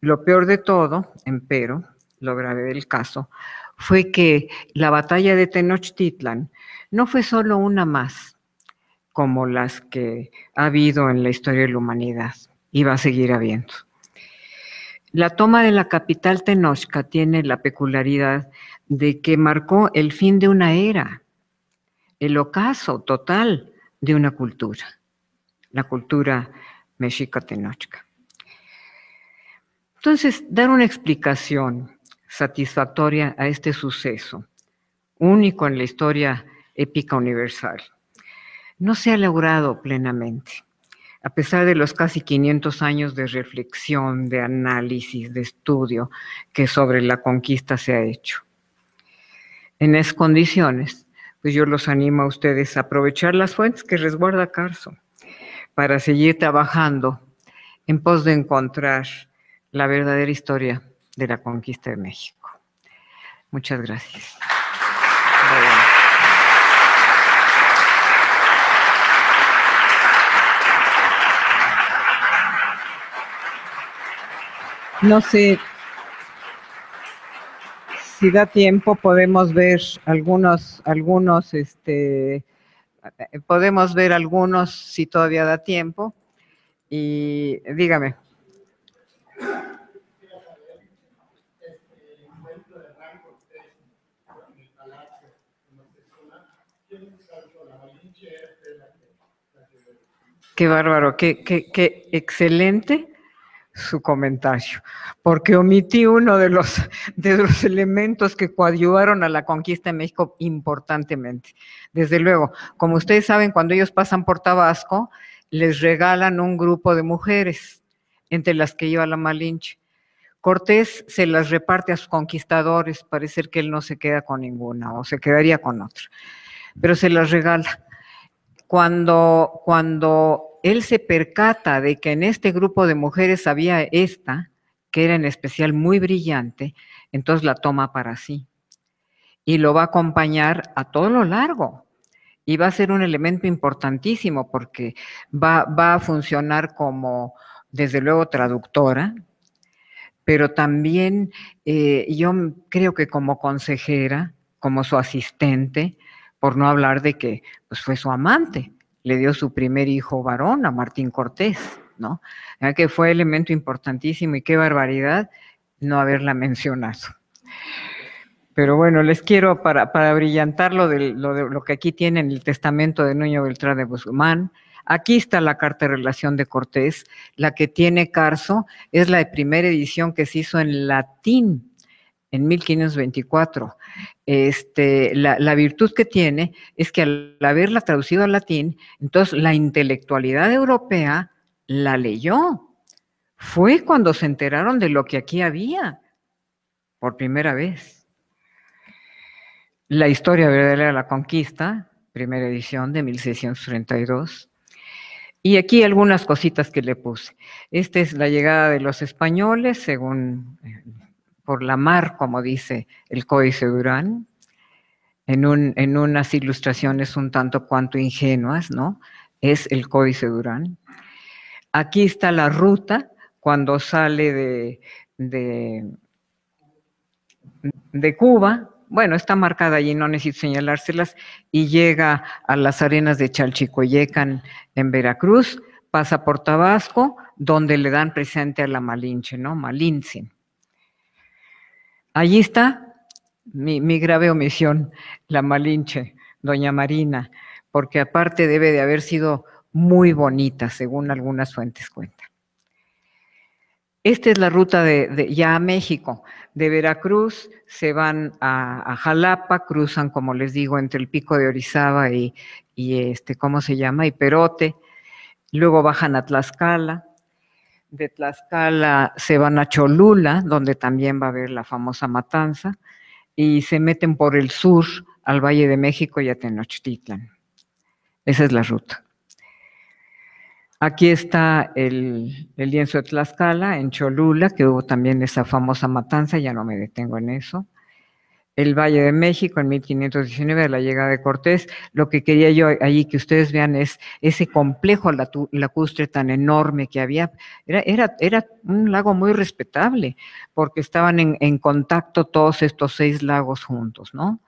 [SPEAKER 2] Lo peor de todo, empero, lo grave del caso, fue que la batalla de Tenochtitlan no fue solo una más, como las que ha habido en la historia de la humanidad, y va a seguir habiendo. La toma de la capital Tenochca tiene la peculiaridad de que marcó el fin de una era, el ocaso total de una cultura, la cultura mexica Tenochca. Entonces, dar una explicación satisfactoria a este suceso, único en la historia épica universal, no se ha logrado plenamente, a pesar de los casi 500 años de reflexión, de análisis, de estudio que sobre la conquista se ha hecho. En esas condiciones, pues yo los animo a ustedes a aprovechar las fuentes que resguarda Carso para seguir trabajando en pos de encontrar la verdadera historia de la conquista de México. Muchas gracias. No sé si da tiempo, podemos ver podemos ver algunos si todavía da tiempo. Y dígame. Qué bárbaro, qué excelente su comentario, porque omití uno de los elementos que coadyuvaron a la conquista de México importantemente. Desde luego, como ustedes saben, cuando ellos pasan por Tabasco, les regalan un grupo de mujeres, entre las que iba la Malinche. Cortés se las reparte a sus conquistadores, parece que él no se queda con ninguna, o se quedaría con otra, pero se las regala. Cuando él se percata de que en este grupo de mujeres había esta, que era en especial muy brillante, entonces la toma para sí y lo va a acompañar a todo lo largo. Y va a ser un elemento importantísimo porque va a funcionar como, desde luego, traductora, pero también yo creo que como consejera, como su asistente, por no hablar de que pues, fue su amante, le dio su primer hijo varón a Martín Cortés, ¿no? Que fue elemento importantísimo y qué barbaridad no haberla mencionado. Pero bueno, les quiero, para brillantar lo que aquí tienen el testamento de Nuño Beltrán de Guzmán, aquí está la carta de relación de Cortés, la que tiene Carso, es la de primera edición que se hizo en latín en 1524. La virtud que tiene es que al haberla traducido al latín, entonces la intelectualidad europea la leyó. Fue cuando se enteraron de lo que aquí había, por primera vez. La historia verdadera de la conquista, primera edición de 1632. Y aquí algunas cositas que le puse. Esta es la llegada de los españoles, según por la mar, como dice el Códice Durán, en unas ilustraciones un tanto cuanto ingenuas, ¿no? Es el Códice Durán. Aquí está la ruta cuando sale de Cuba. Bueno, está marcada allí, no necesito señalárselas, y llega a las arenas de Chalchicoyecan en Veracruz, pasa por Tabasco, donde le dan presente a la Malinche, ¿no? Malintzin. Allí está mi grave omisión, la Malinche, doña Marina, porque aparte debe de haber sido muy bonita, según algunas fuentes cuentan. Esta es la ruta ya a México. De Veracruz se van a Jalapa, cruzan, como les digo, entre el Pico de Orizaba y ¿cómo se llama? Y Perote. Luego bajan a Tlaxcala. De Tlaxcala se van a Cholula, donde también va a haber la famosa matanza, y se meten por el sur al Valle de México y a Tenochtitlan. Esa es la ruta. Aquí está el lienzo de Tlaxcala, en Cholula, que hubo también esa famosa matanza, ya no me detengo en eso. El Valle de México en 1519, la llegada de Cortés. Lo que quería yo allí que ustedes vean es ese complejo lacustre tan enorme que había. Era un lago muy respetable, porque estaban en contacto todos estos 6 lagos juntos, ¿no?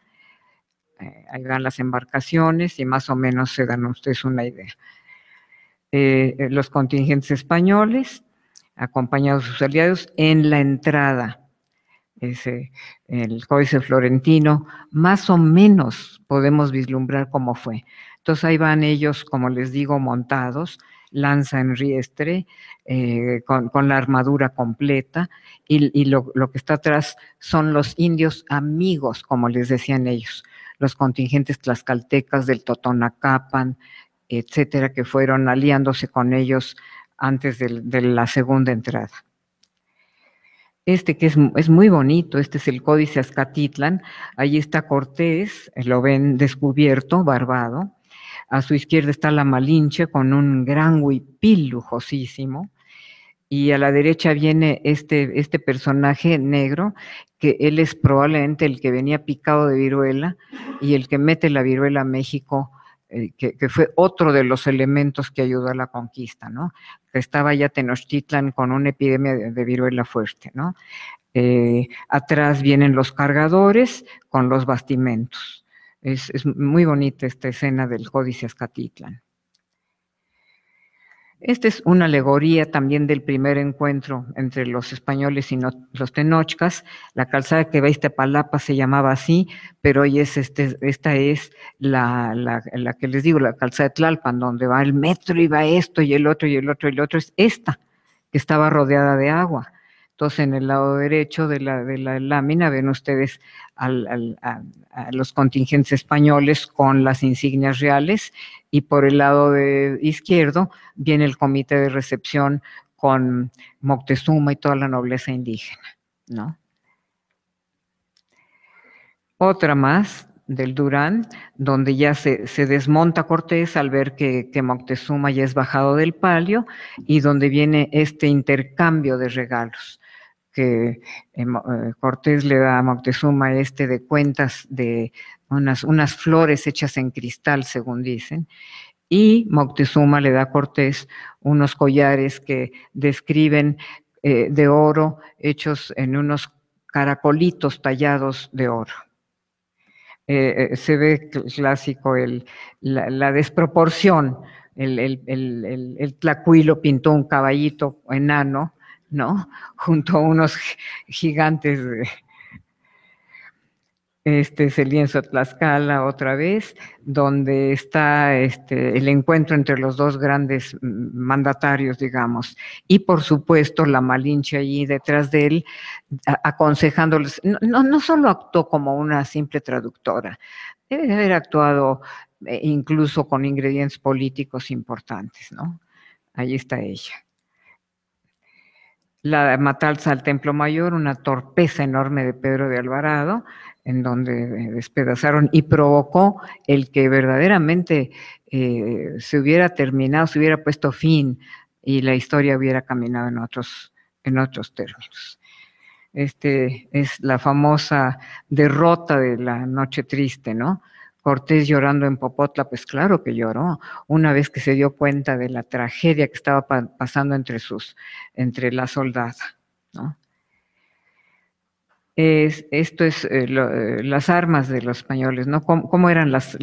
[SPEAKER 2] Ahí van las embarcaciones y más o menos se dan ustedes una idea. Los contingentes españoles, acompañados de sus aliados, en la entrada, el Códice Florentino, más o menos podemos vislumbrar cómo fue. Entonces ahí van ellos, como les digo, montados, lanza en riestre, con la armadura completa, y lo que está atrás son los indios amigos, como les decían ellos, los contingentes tlaxcaltecas del Totonacapan, etcétera, que fueron aliándose con ellos antes de la segunda entrada. Que es muy bonito, este es el Códice Azcatitlan, allí está Cortés, lo ven descubierto, barbado, a su izquierda está la Malinche con un gran huipil lujosísimo, y a la derecha viene este personaje negro, que él es probablemente el que venía picado de viruela y el que mete la viruela a México, que fue otro de los elementos que ayudó a la conquista, ¿no? Que estaba ya Tenochtitlan con una epidemia de viruela fuerte, ¿no? Atrás vienen los cargadores con los bastimentos. Es muy bonita esta escena del Códice Azcatitlan. Esta es una alegoría también del primer encuentro entre los españoles y los tenochcas. La calzada que va a Iztapalapa se llamaba así, pero hoy esta es la que les digo, la calzada de Tlalpan, donde va el metro y va esto y el otro y el otro y el otro. Es esta, que estaba rodeada de agua. Entonces, en el lado derecho de la lámina ven ustedes a los contingentes españoles con las insignias reales, y por el lado izquierdo viene el comité de recepción con Moctezuma y toda la nobleza indígena, ¿no? Otra más del Durán, donde ya se desmonta Cortés al ver que Moctezuma ya es bajado del palio, y donde viene este intercambio de regalos que Cortés le da a Moctezuma de cuentas de unas flores hechas en cristal, según dicen, y Moctezuma le da a Cortés unos collares que describen de oro, hechos en unos caracolitos tallados de oro. Se ve clásico la desproporción. El tlacuilo pintó un caballito enano, ¿no? Junto a unos gigantes. Es el lienzo de Tlaxcala otra vez, donde está el encuentro entre los dos grandes mandatarios, digamos, y por supuesto la Malinche allí detrás de él, aconsejándoles. No solo actuó como una simple traductora, debe de haber actuado incluso con ingredientes políticos importantes, ¿no? Ahí está ella. La matanza al Templo Mayor, una torpeza enorme de Pedro de Alvarado, en donde despedazaron y provocó el que verdaderamente se hubiera terminado, se hubiera puesto fin y la historia hubiera caminado en otros términos. Es la famosa derrota de la Noche Triste, ¿no? Cortés llorando en Popotla, pues claro que lloró, una vez que se dio cuenta de la tragedia que estaba pasando entre la soldada, ¿no? Esto es las armas de los españoles, ¿no? ¿Cómo eran las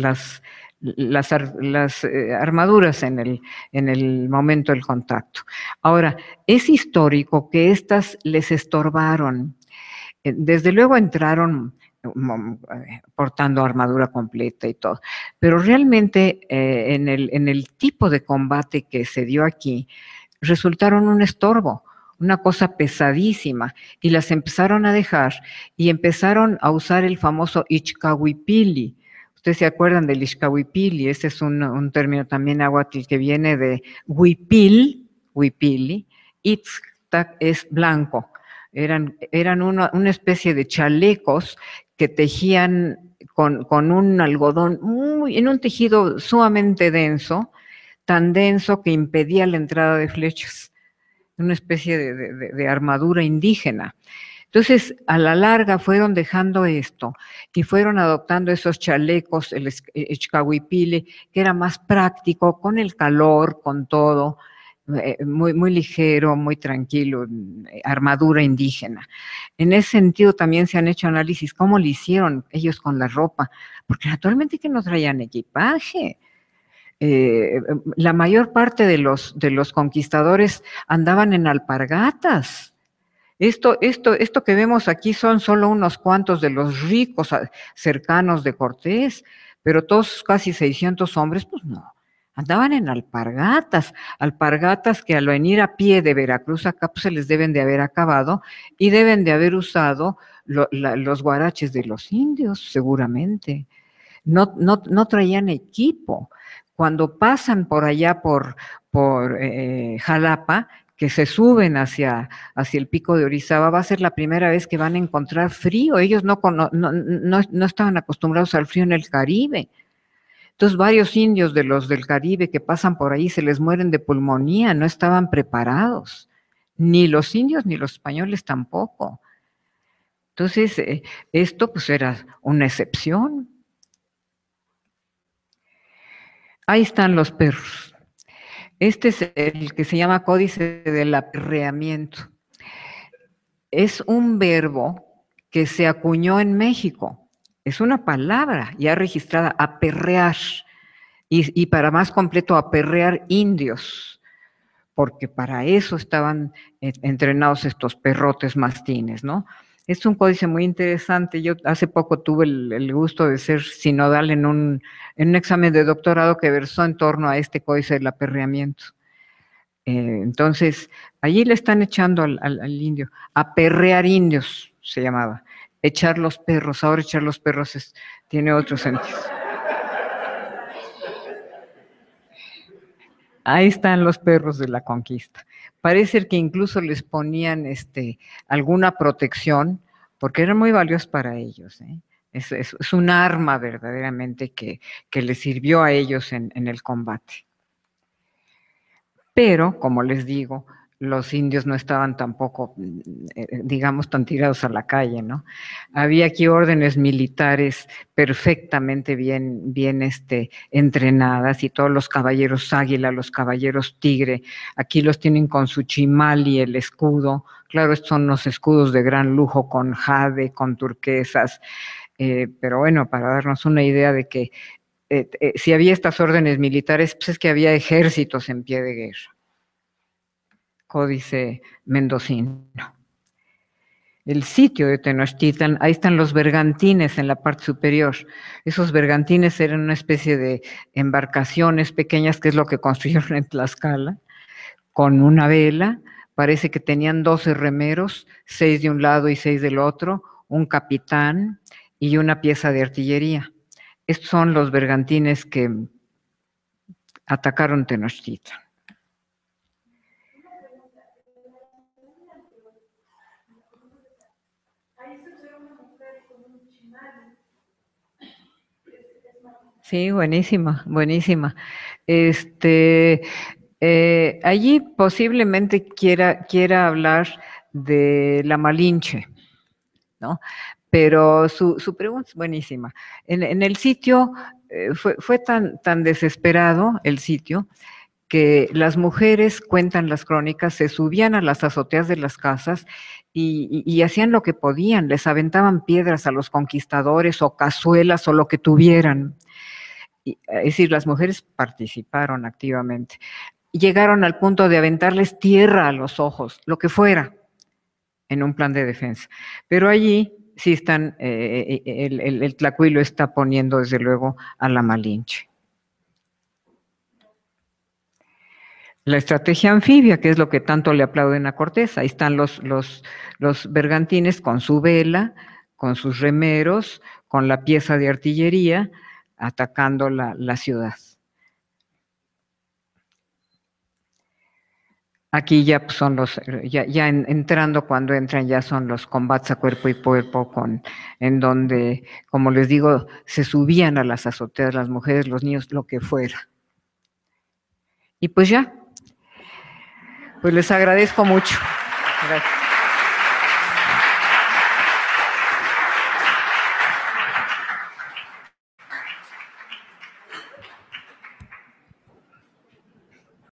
[SPEAKER 2] armaduras en el momento del contacto? Ahora, es histórico que estas les estorbaron. Desde luego entraron portando armadura completa y todo, pero realmente en el tipo de combate que se dio aquí, resultaron un estorbo, una cosa pesadísima, y las empezaron a dejar y empezaron a usar el famoso Ixcahuipili. Ustedes se acuerdan del Ixcahuipili, ese es un término también náhuatl que viene de huipil, huipili, Itztac es blanco. Eran una especie de chalecos que tejían con un algodón en un tejido sumamente denso, tan denso que impedía la entrada de flechas, una especie de armadura indígena. Entonces, a la larga fueron dejando esto y fueron adoptando esos chalecos, el Ixcahuipili, que era más práctico, con el calor, con todo, muy, muy ligero, muy tranquilo, armadura indígena. En ese sentido también se han hecho análisis, cómo le hicieron ellos con la ropa, porque naturalmente que no traían equipaje. La mayor parte de los conquistadores andaban en alpargatas. Esto que vemos aquí son solo unos cuantos de los ricos cercanos de Cortés, pero todos casi 600 hombres, pues no, andaban en alpargatas que al venir a pie de Veracruz acá pues se les deben de haber acabado y deben de haber usado los guaraches de los indios, seguramente. No traían equipo. Cuando pasan por allá por Jalapa, que se suben hacia el pico de Orizaba, va a ser la primera vez que van a encontrar frío. Ellos no estaban acostumbrados al frío en el Caribe. Entonces, varios indios de los del Caribe que pasan por ahí se les mueren de pulmonía, no estaban preparados. Ni los indios ni los españoles tampoco. Entonces, esto pues era una excepción. Ahí están los perros. Este es el que se llama Códice del Aperreamiento. Es un verbo que se acuñó en México. Es una palabra ya registrada, aperrear. Y para más completo, aperrear indios. porque para eso estaban entrenados estos perrotes mastines, ¿no? Es un códice muy interesante. Yo hace poco tuve el gusto de ser sinodal en un examen de doctorado que versó en torno a este códice del aperreamiento. Entonces, allí le están echando al indio, aperrear indios se llamaba, echar los perros. Ahora echar los perros tiene otro sentido. Ahí están los perros de la conquista. Parece que incluso les ponían alguna protección, porque eran muy valiosos para ellos. Es un arma verdaderamente que les sirvió a ellos en el combate. Pero, como les digo, los indios no estaban tampoco, digamos, tan tirados a la calle, ¿no? Había aquí órdenes militares perfectamente bien entrenadas, y todos los caballeros águila, los caballeros tigre, aquí los tienen con su chimal y el escudo. Claro, estos son los escudos de gran lujo con jade, con turquesas, pero bueno, para darnos una idea de que si había estas órdenes militares, pues es que había ejércitos en pie de guerra. Códice mendocino. El sitio de Tenochtitlan, ahí están los bergantines en la parte superior. Esos bergantines eran una especie de embarcaciones pequeñas, que es lo que construyeron en Tlaxcala, con una vela. Parece que tenían 12 remeros, 6 de un lado y 6 del otro, un capitán y una pieza de artillería. Estos son los bergantines que atacaron Tenochtitlan. Sí, buenísima, buenísima. Allí posiblemente quiera hablar de la Malinche, ¿no? Pero su pregunta es buenísima. En el sitio fue tan desesperado el sitio que las mujeres, cuentan las crónicas, se subían a las azoteas de las casas y hacían lo que podían, les aventaban piedras a los conquistadores o cazuelas o lo que tuvieran. Es decir, las mujeres participaron activamente. Llegaron al punto de aventarles tierra a los ojos, lo que fuera, en un plan de defensa. Pero allí sí están, el Tlacuilo está poniendo desde luego a la Malinche. La estrategia anfibia, que es lo que tanto le aplauden a Cortés. Ahí están los bergantines con su vela, con sus remeros, con la pieza de artillería, atacando la ciudad. Aquí ya son entrando, cuando entran ya son los combates a cuerpo y cuerpo, en donde, como les digo, se subían a las azoteas las mujeres, los niños, lo que fuera. Y pues ya, pues les agradezco mucho. Gracias.